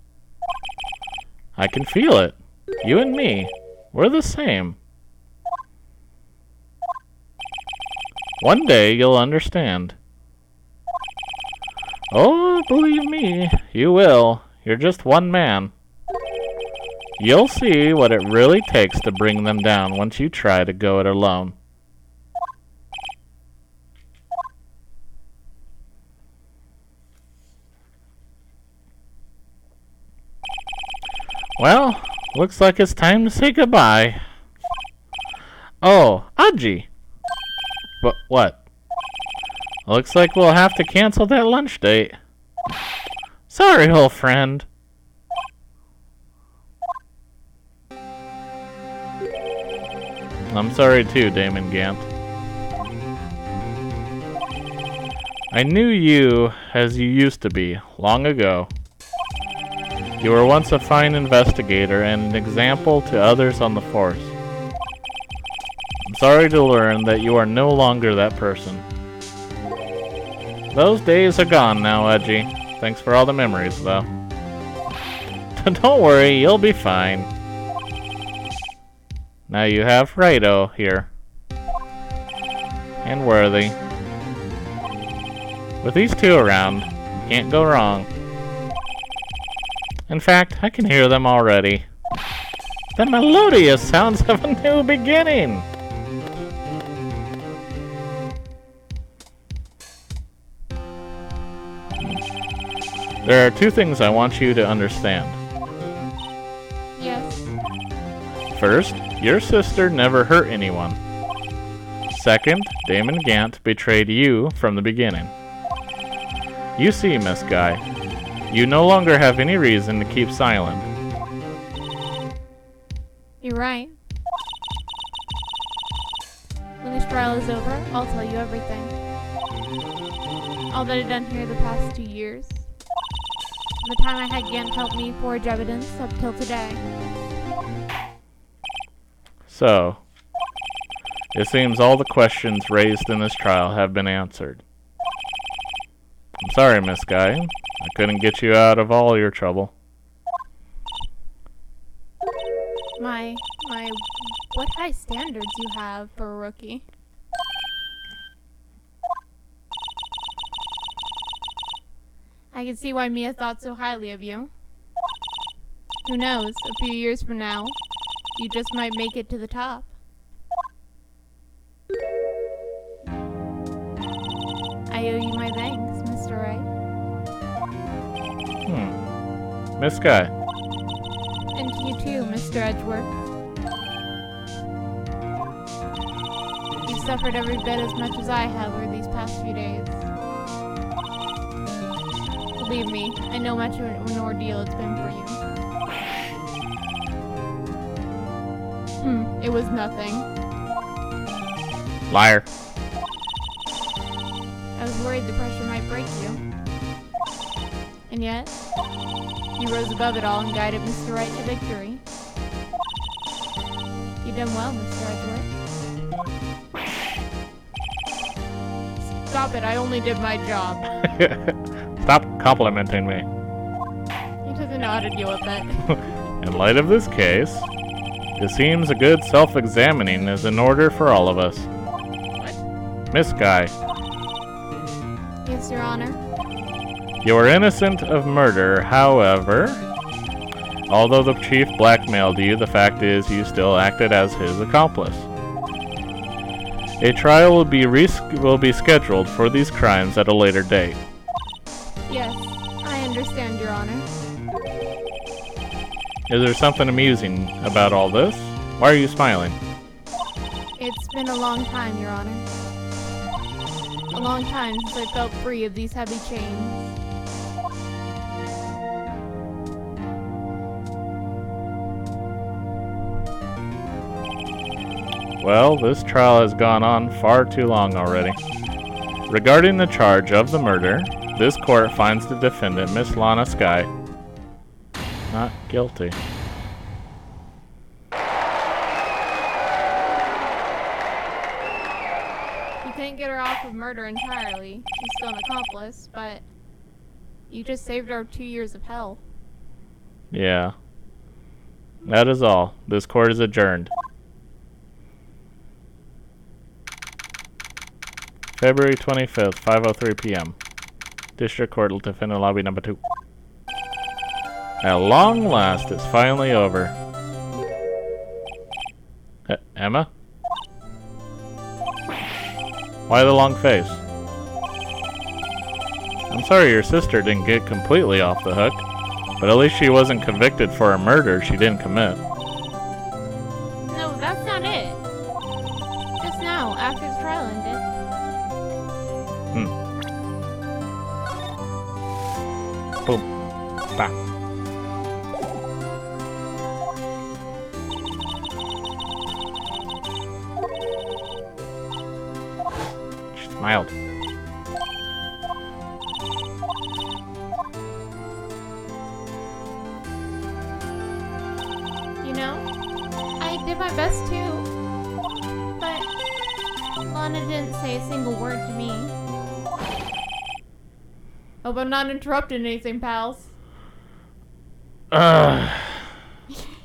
I can feel it. You and me, we're the same. One day you'll understand. Oh, believe me, you will. You're just one man. You'll see what it really takes to bring them down once you try to go it alone. Well, looks like it's time to say goodbye. Oh, Aji! But what? Looks like we'll have to cancel that lunch date. Sorry, old friend. I'm sorry too, Damon Gant. I knew you as you used to be, long ago. You were once a fine investigator and an example to others on the force. I'm sorry to learn that you are no longer that person. Those days are gone now, Edgy. Thanks for all the memories, though. Don't worry, you'll be fine. Now you have Righto here. And Worthy. With these two around, you can't go wrong. In fact, I can hear them already. The melodious sounds of a new beginning! There are two things I want you to understand. Yes. First, your sister never hurt anyone. Second, Damon Gant betrayed you from the beginning. You see, Miss Guy, you no longer have any reason to keep silent. You're right. When this trial is over, I'll tell you everything. All that I've done here the past 2 years. From the time I had Gant help me forge evidence up till today. So, it seems all the questions raised in this trial have been answered. I'm sorry, Miss Guy. I couldn't get you out of all your trouble. What high standards you have for a rookie. I can see why Mia thought so highly of you. Who knows, a few years from now, you just might make it to the top. I owe you my thanks, Mr. Wright. Miss Guy. And to you too, Mr. Edgeworth. You've suffered every bit as much as I have over these past few days. Believe me, I know much of an ordeal it's been for you. It was nothing. Liar. I was worried the pressure might break you. And yet, you rose above it all and guided Mr. Wright to victory. You done well, Mr. Edgeworth. Stop it, I only did my job. Stop complimenting me. He doesn't know how to deal with it. In light of this case, it seems a good self-examining is in order for all of us. What? Miss Guy, Yes, Your Honor. you are innocent of murder, however, although the chief blackmailed you, the fact is you still acted as his accomplice. A trial will be scheduled for these crimes at a later date. Yes, I understand, Your Honor. Is there something amusing about all this? Why are you smiling? It's been a long time, Your Honor. A long time since I felt free of these heavy chains. Well, this trial has gone on far too long already. Regarding the charge of the murder, this court finds the defendant, Miss Lana Skye, not guilty. You couldn't get her off of murder entirely. She's still an accomplice, but you just saved her 2 years of hell. Yeah. That is all. This court is adjourned. February 25th, 5:03 p.m. District Court, Defendant Lobby Number 2. At long last, it's finally over. Emma? Why the long face? I'm sorry your sister didn't get completely off the hook, but at least she wasn't convicted for a murder she didn't commit. No, that's not it. Just now, after the trial ended. Boom. Bah. smiled. You know, I did my best too, but Lana didn't say a single word to me. Hope I'm not interrupting anything, pals.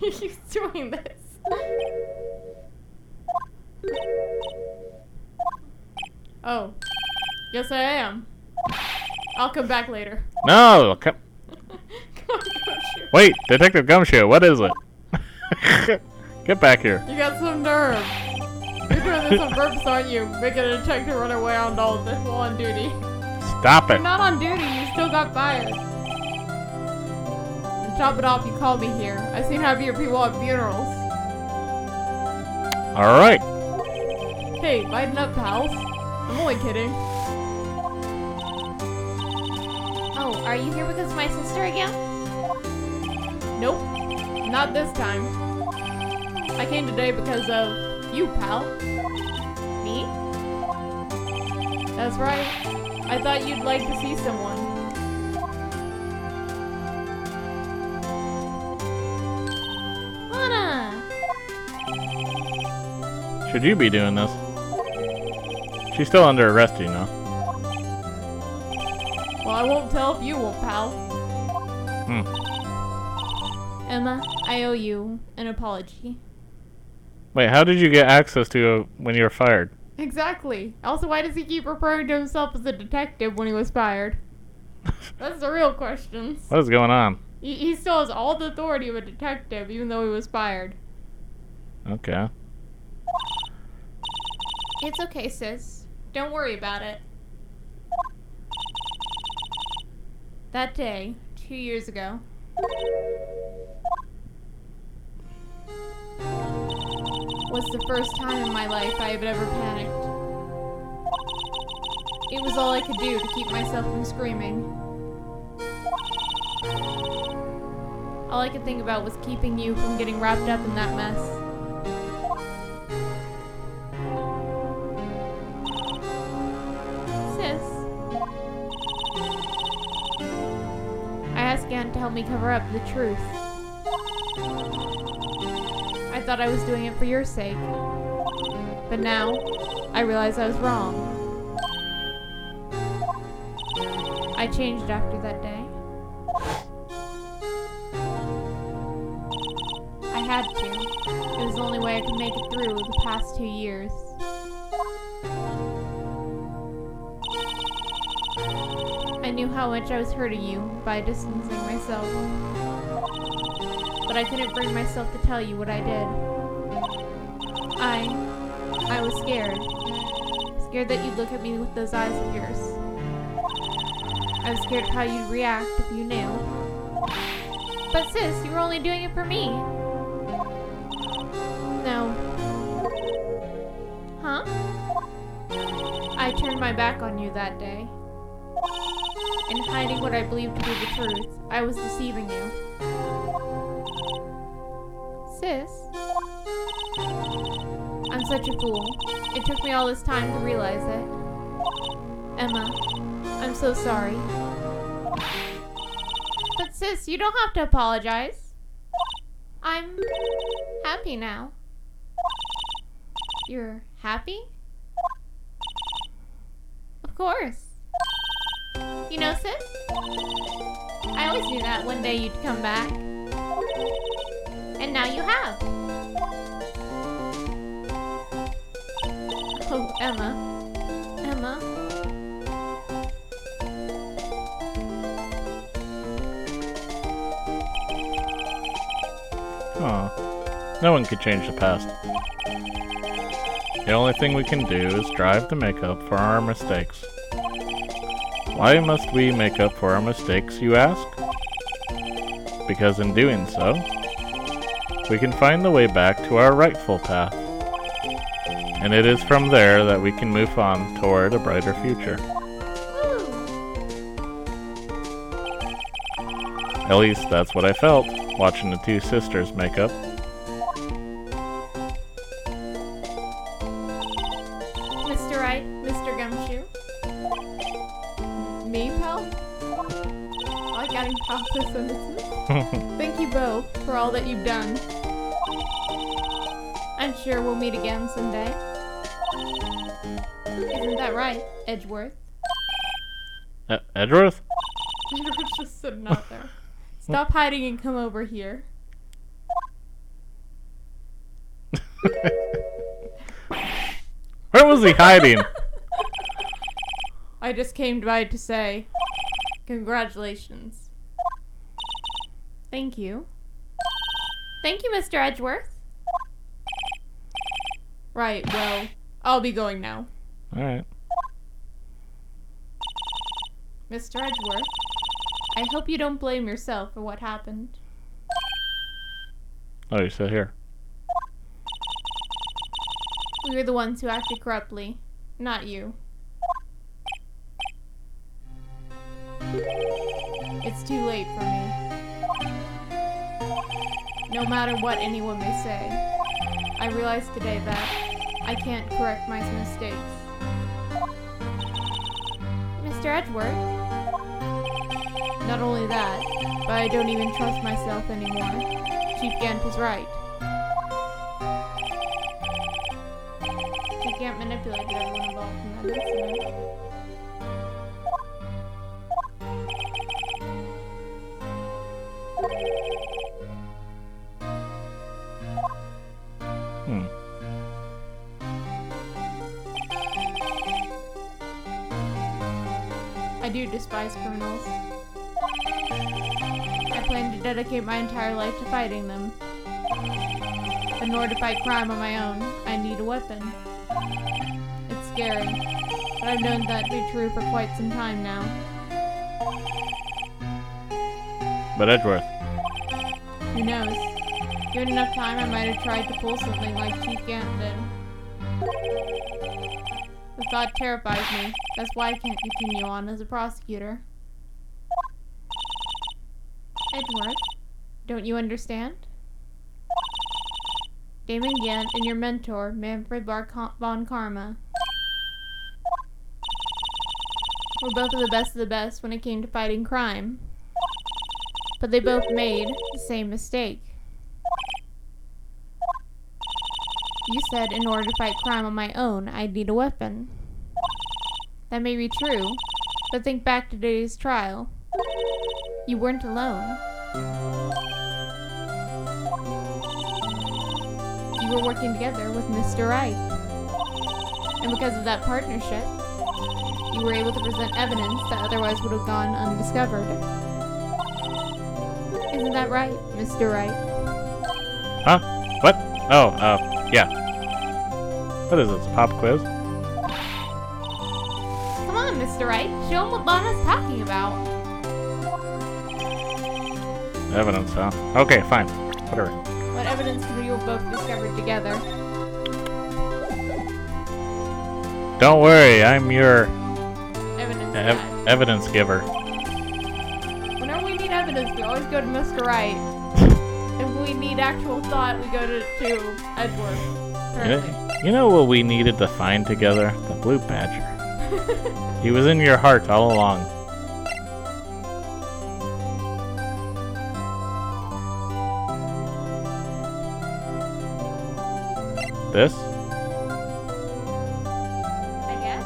He's doing this. Oh. Yes, I am. I'll come back later. No! Come on, Gumshoe. Wait, Detective Gumshoe, what is it? Get back here. You got some nerve. You're doing this on purpose, aren't you? Making a detective run away on all of this while on duty. Stop it. You're not on duty, you still got fired. And top it off, you called me here. I've seen happier people at funerals. Alright. Hey, lighten up, pals. I'm only kidding. Oh, are you here because of my sister again? Nope. Not this time. I came today because of you, pal. Me? That's right. I thought you'd like to see someone. Lana! Should you be doing this? She's still under arrest, you know. Well, I won't tell if you will, pal. Emma, I owe you an apology. Wait, how did you get access to when you were fired? Exactly. Also, why does he keep referring to himself as a detective when he was fired? That's the real questions. What is going on? He still has all the authority of a detective, even though he was fired. Okay. It's okay, sis. Don't worry about it. That day, 2 years ago, was the first time in my life I had ever panicked. It was all I could do to keep myself from screaming. All I could think about was keeping you from getting wrapped up in that mess. Sis. I asked Aunt to help me cover up the truth. I thought I was doing it for your sake. But now, I realize I was wrong. I changed after that day. I had to. It was the only way I could make it through the past 2 years. I knew how much I was hurting you by distancing myself. But I couldn't bring myself to tell you what I did. I was scared. Scared that you'd look at me with those eyes of yours. I was scared of how you'd react if you knew. But sis, you were only doing it for me. No. Huh? I turned my back on you that day. In hiding what I believed to be the truth, I was deceiving you. Sis? I'm such a fool. It took me all this time to realize it. Emma, I'm so sorry. But sis, you don't have to apologize. I'm happy now. You're happy? Of course. You know, sis? I always knew that one day you'd come back. And now you have. Oh, Emma. Emma. Aw. No one could change the past. The only thing we can do is strive to make up for our mistakes. Why must we make up for our mistakes, you ask? Because in doing so, we can find the way back to our rightful path. And it is from there that we can move on toward a brighter future. Woo. At least that's what I felt, watching the two sisters make up. Mr. Wright, Mr. Gumshoe. Same passive sentences. Thank you both for all that you've done. I'm sure we'll meet again someday. Isn't that right, Edgeworth? Edgeworth? Edgeworth's just sitting out there. Stop hiding and come over here. Where was he hiding? I just came by to say, congratulations. Thank you. Thank you, Mr. Edgeworth. Right, well, I'll be going now. Alright. Mr. Edgeworth, I hope you don't blame yourself for what happened. Oh, you're still here. We were the ones who acted corruptly, not you. It's too late for me. No matter what anyone may say, I realize today that I can't correct my mistakes. Mr. Edgeworth? Not only that, but I don't even trust myself anymore. Chief Gant is right. Chief Gant manipulated everyone involved in that incident. I do despise criminals. I plan to dedicate my entire life to fighting them. But in order to fight crime on my own, I need a weapon. It's scary, but I've known that to be true for quite some time now. But Edgeworth. Who knows? Given enough time, I might have tried to pull something like Chief Gant did. The thought terrifies me. That's why I can't continue on as a prosecutor. Edgeworth, don't you understand? Damon Gant and your mentor, Manfred von Karma, were both of the best when it came to fighting crime. But they both made the same mistake. You said in order to fight crime on my own, I'd need a weapon. That may be true, but think back to today's trial. You weren't alone. You were working together with Mr. Wright. And because of that partnership, you were able to present evidence that otherwise would have gone undiscovered. Isn't that right, Mr. Wright? Huh? What? Oh, yeah. What is this, a pop quiz? Come on, Mr. Wright. Show him what Lana's talking about. Evidence, huh? Okay, fine. Whatever. What evidence could you have both discovered together? Don't worry, I'm your Evidence evidence giver. Whenever we need evidence, we always go to Mr. Wright. If we need actual thought, we go to Edgeworth. Currently. You know what we needed to find together? The blue badger. He was in your heart all along. This? I guess.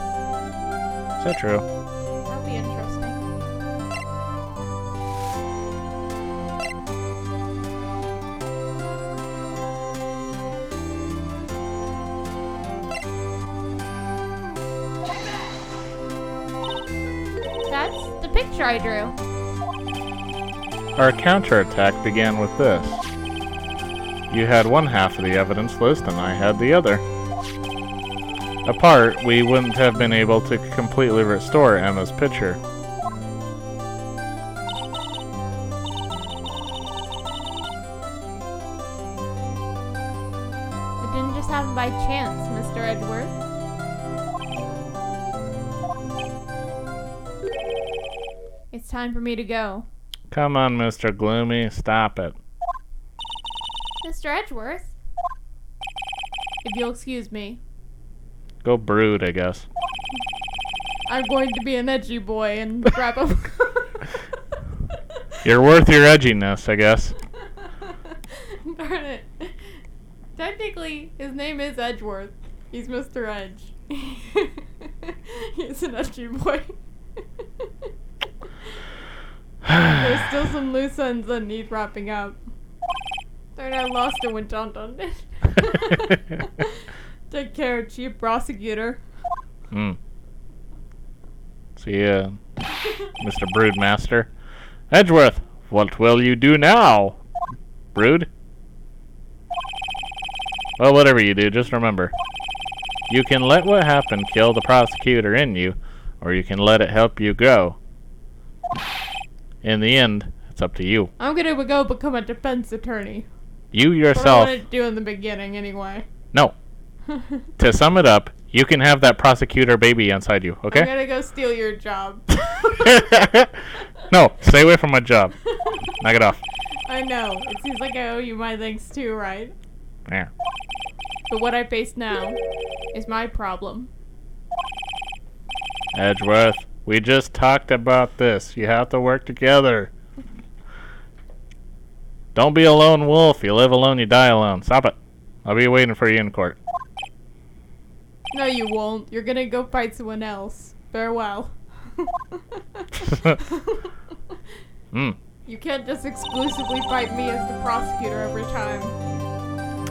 Is that true? That'll be interesting. That's the picture I drew. Our counterattack began with this. You had one half of the evidence list and I had the other. Apart, we wouldn't have been able to completely restore Emma's picture. It didn't just happen by chance, Mr. Edgeworth. It's time for me to go. Come on, Mr. Gloomy, stop it. Mr. Edgeworth? If you'll excuse me. Go brood, I guess. I'm going to be an edgy boy and grab a... You're worth your edginess, I guess. Darn it. Technically, his name is Edgeworth. He's Mr. Edge. He's an edgy boy. There's still some loose ends that need wrapping up. Darn, I lost it when John done it. Take care, Chief Prosecutor. See ya, Mr. Broodmaster. Edgeworth, what will you do now, Brood? Well, whatever you do, just remember. You can let what happened kill the prosecutor in you, or you can let it help you grow. In the end, it's up to you. I'm gonna go become a defense attorney. You yourself... What I wanted to do in the beginning, anyway. No. To sum it up, you can have that prosecutor baby inside you, okay? I'm gonna go steal your job. No, stay away from my job. Knock it off. I know. It seems like I owe you my thanks too, right? Yeah. But what I face now is my problem. Edgeworth, we just talked about this. You have to work together. Don't be a lone wolf. You live alone, you die alone. Stop it. I'll be waiting for you in court. No, you won't. You're gonna go fight someone else. Farewell. You can't just exclusively fight me as the prosecutor every time.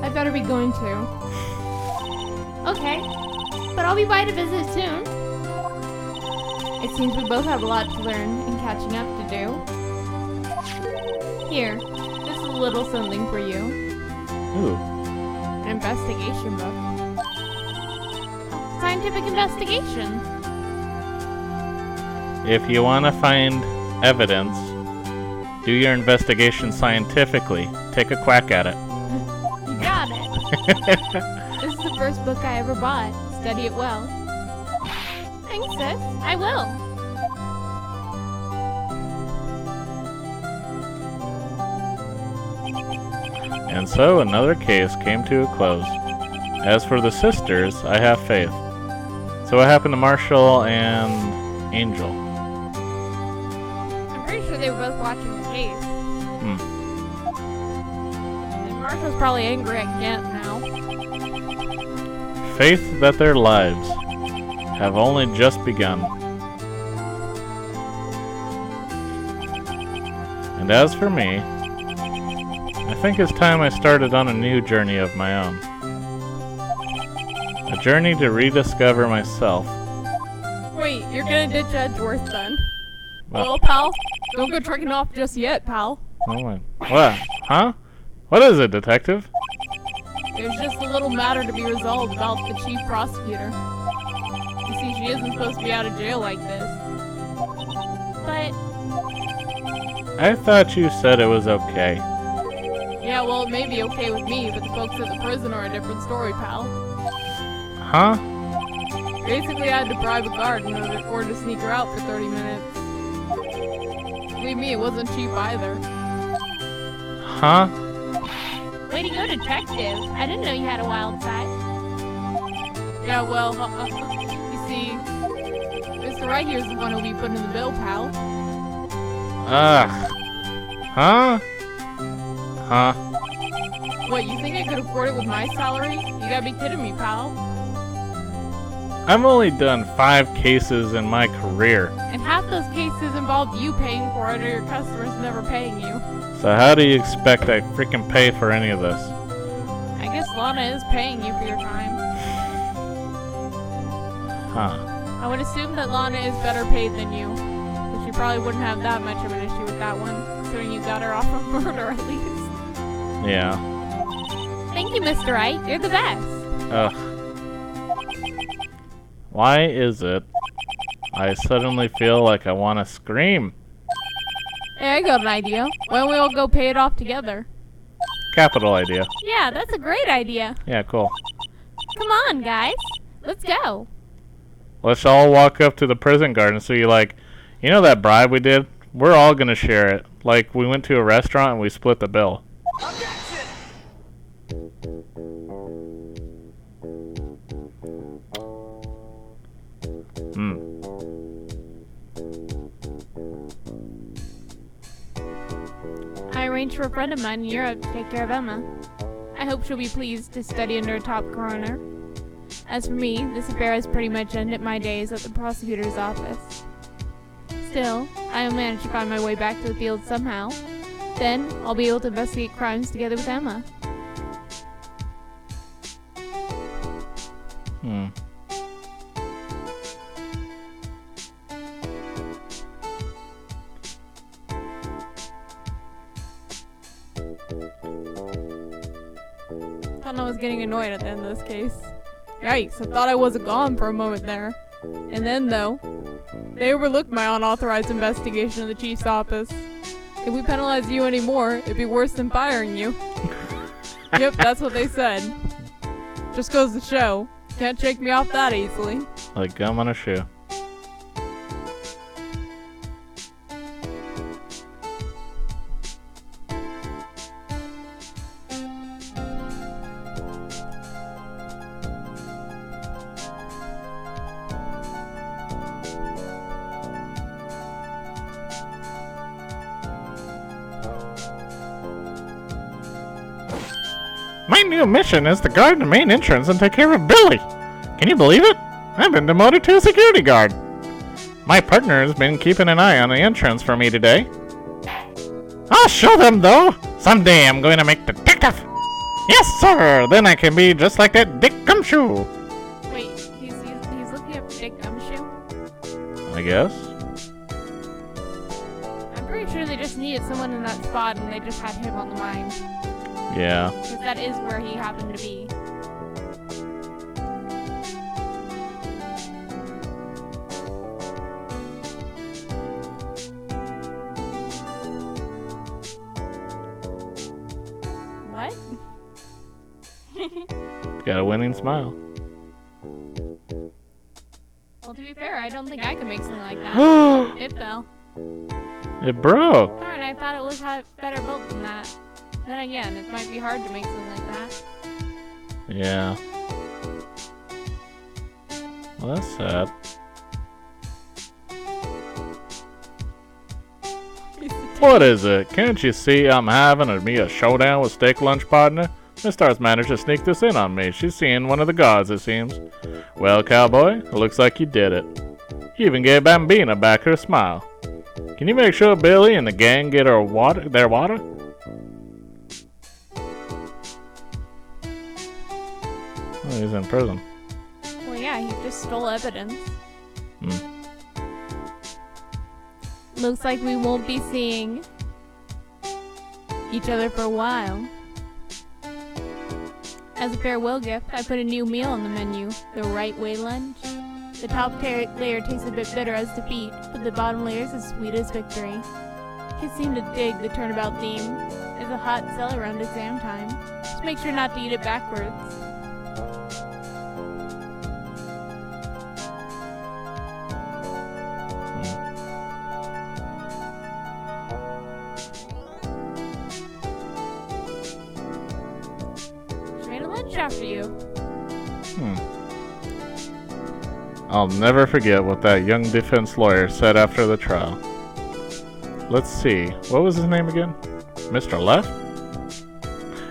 I better be going to. Okay, but I'll be by to visit soon. It seems we both have a lot to learn and catching up to do. Here, this is a little something for you. Ooh. An investigation book. Scientific investigation. If you want to find evidence, do your investigation scientifically. Take a quack at it. You got it. This is the first book I ever bought. Study it well. Thanks, sis. I will. And so another case came to a close. As for the sisters, I have faith. So what happened to Marshall and Angel? I'm pretty sure they were both watching the case. And Marshall's probably angry at Gant now. Faith that their lives have only just begun. And as for me, I think it's time I started on a new journey of my own. A journey to rediscover myself. Wait, you're gonna ditch Edgeworth then? Well, Well, pal, don't go trekking off just yet, pal. oh my, what? Huh? What is it, detective? There's just a little matter to be resolved about the chief prosecutor. You see, she isn't supposed to be out of jail like this. But I thought you said it was okay. Yeah, well, it may be okay with me, but the folks at the prison are a different story, pal. Huh? Basically, I had to bribe a guard in order to sneak her out for 30 minutes. Believe me, it wasn't cheap either. Huh? way to go, detective. I didn't know you had a wild side. Yeah, well, you see, Mr. Wright here's the one who'll be putting in the bill, pal. Ugh. Huh? Huh? What, you think I could afford it with my salary? You gotta be kidding me, pal. I've only done 5 cases in my career. And half those cases involved you paying for it or your customers never paying you. So how do you expect I freaking pay for any of this? I guess Lana is paying you for your time. Huh. I would assume that Lana is better paid than you. But she probably wouldn't have that much of an issue with that one, considering you got her off of murder at least. Yeah. Thank you, Mr. Wright. You're the best. Ugh. Why is it I suddenly feel like I want to scream? Hey, I got an idea. Why don't we all go pay it off together? Capital idea. Yeah, that's a great idea. Yeah, cool. Come on, guys. Let's go. Let's all walk up to the prison guard and see, like, you know that bribe we did? We're all gonna share it. Like, we went to a restaurant and we split the bill. arranged for a friend of mine in Europe to take care of Emma. I hope she'll be pleased to study under a top coroner. As for me, this affair has pretty much ended my days at the prosecutor's office. Still, I will manage to find my way back to the field somehow. Then, I'll be able to investigate crimes together with Emma. I was getting annoyed at the end of this case. Yikes, I thought I was gone for a moment there. And then, though, they overlooked my unauthorized investigation of the chief's office. If we penalize you anymore, it'd be worse than firing you. Yep, that's what they said. Just goes to show, can't shake me off that easily. Like gum on a shoe. My new mission is to guard the main entrance and take care of Billy. Can you believe it? I've been demoted to a security guard. My partner has been keeping an eye on the entrance for me today. I'll show them, though. Someday I'm going to make detective. Yes, sir. Then I can be just like that Dick Gumshoe. Wait, he's looking up Dick Gumshoe? I guess. I'm pretty sure they just needed someone in that spot and they just had him on the mind. Yeah. Because that is where he happened to be. What? Got a winning smile. Well, to be fair, I don't think I could make something like that. It fell. It broke. Darn, I thought it was better built than that. Then again, it might be hard to make something like that. Yeah. Well, that's sad. What is it? Can't you see I'm having a showdown with Steak Lunch Partner? Miss Star's managed to sneak this in on me. She's seeing one of the gods, it seems. Well, cowboy, it looks like you did it. You even gave Bambina back her smile. Can you make sure Billy and the gang get their water? Oh, he's in prison. Well, yeah, he just stole evidence. Looks like we won't be seeing each other for a while. As a farewell gift, I put a new meal on the menu, the Wright Way lunch. The top layer tastes a bit bitter as defeat, but the bottom layer is as sweet as victory. Kids seem to dig the turnabout theme. It's a hot sell around exam time. Just make sure not to eat it backwards. She made a lunch after you. I'll never forget what that young defense lawyer said after the trial. Let's see, what was his name again? Mr. Left?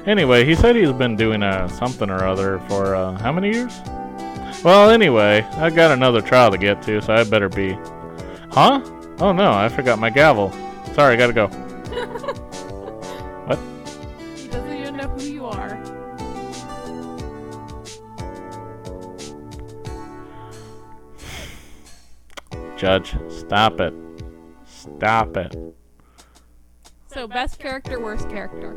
Anyway, he said he's been doing something or other for how many years? Well, anyway, I got another trial to get to, so I better be. Huh? Oh no, I forgot my gavel. Sorry, gotta go. What? He doesn't even know who you are. Judge, stop it. Stop it. So, best character, worst character.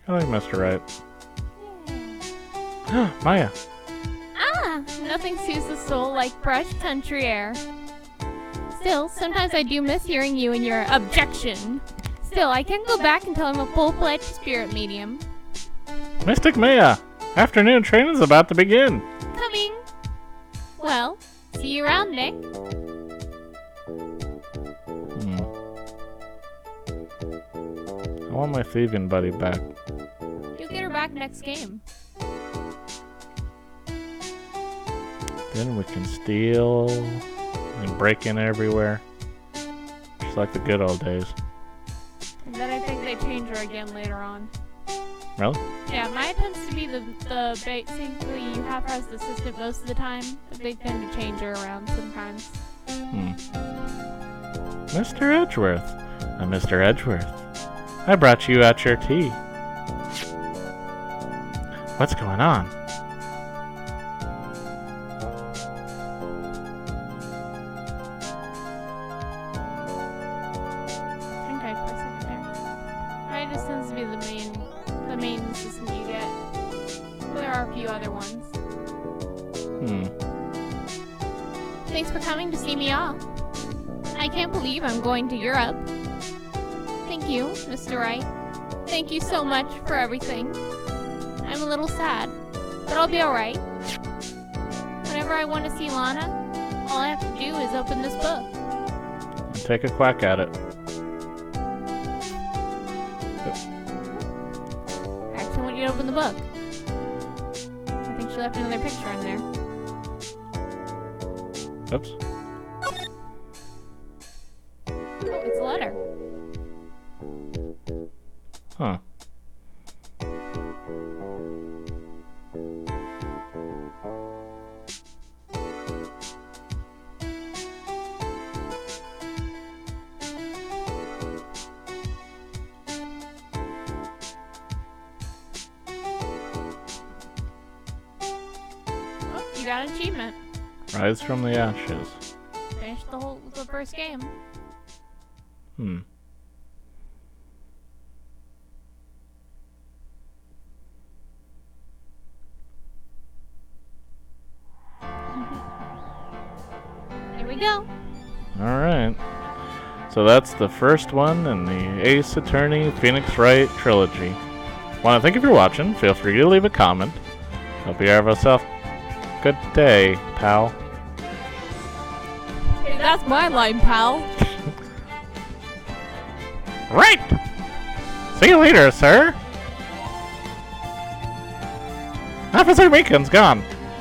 I like Mr. Wright. Maya. Ah, nothing soothes the soul like fresh country air. Still, sometimes I do miss hearing you and your objection. Still, I can go back until I'm a full-fledged spirit medium. Mystic Maya, afternoon training's about to begin. Coming. Well, see you around, Nick. I want my thieving buddy back. You'll get her back next game. Then we can steal and break in everywhere. It's like the good old days. And then I think they change her again later on. Really? Yeah, Maya tends to be the basically you have her as the assistant most of the time, but they tend to change her around sometimes. Mr. Edgeworth. Mr. Edgeworth. I brought you out your tea. What's going on? Okay, for a second there. Maya just tends to be the main assistant you get. There are a few other ones. Thanks for coming to see me off. I can't believe I'm going to Europe. Thank you, Mr. Wright. Thank you so much for everything. I'm a little sad, but I'll be alright. Whenever I want to see Lana, all I have to do is open this book. Take a quack at it. Actually, I want you to open the book. I think she left another picture in there. Oops. Oh, it's a letter. Huh. Oh, you got an achievement. Rise from the ashes. Finished the first game. Here we go. Alright. So that's the first one in the Ace Attorney Phoenix Wright trilogy. Want to thank you for watching. Feel free to leave a comment. Hope you have yourself a good day, pal. Hey, that's my line, pal. Right! See you later, sir! Officer Meekin's gone.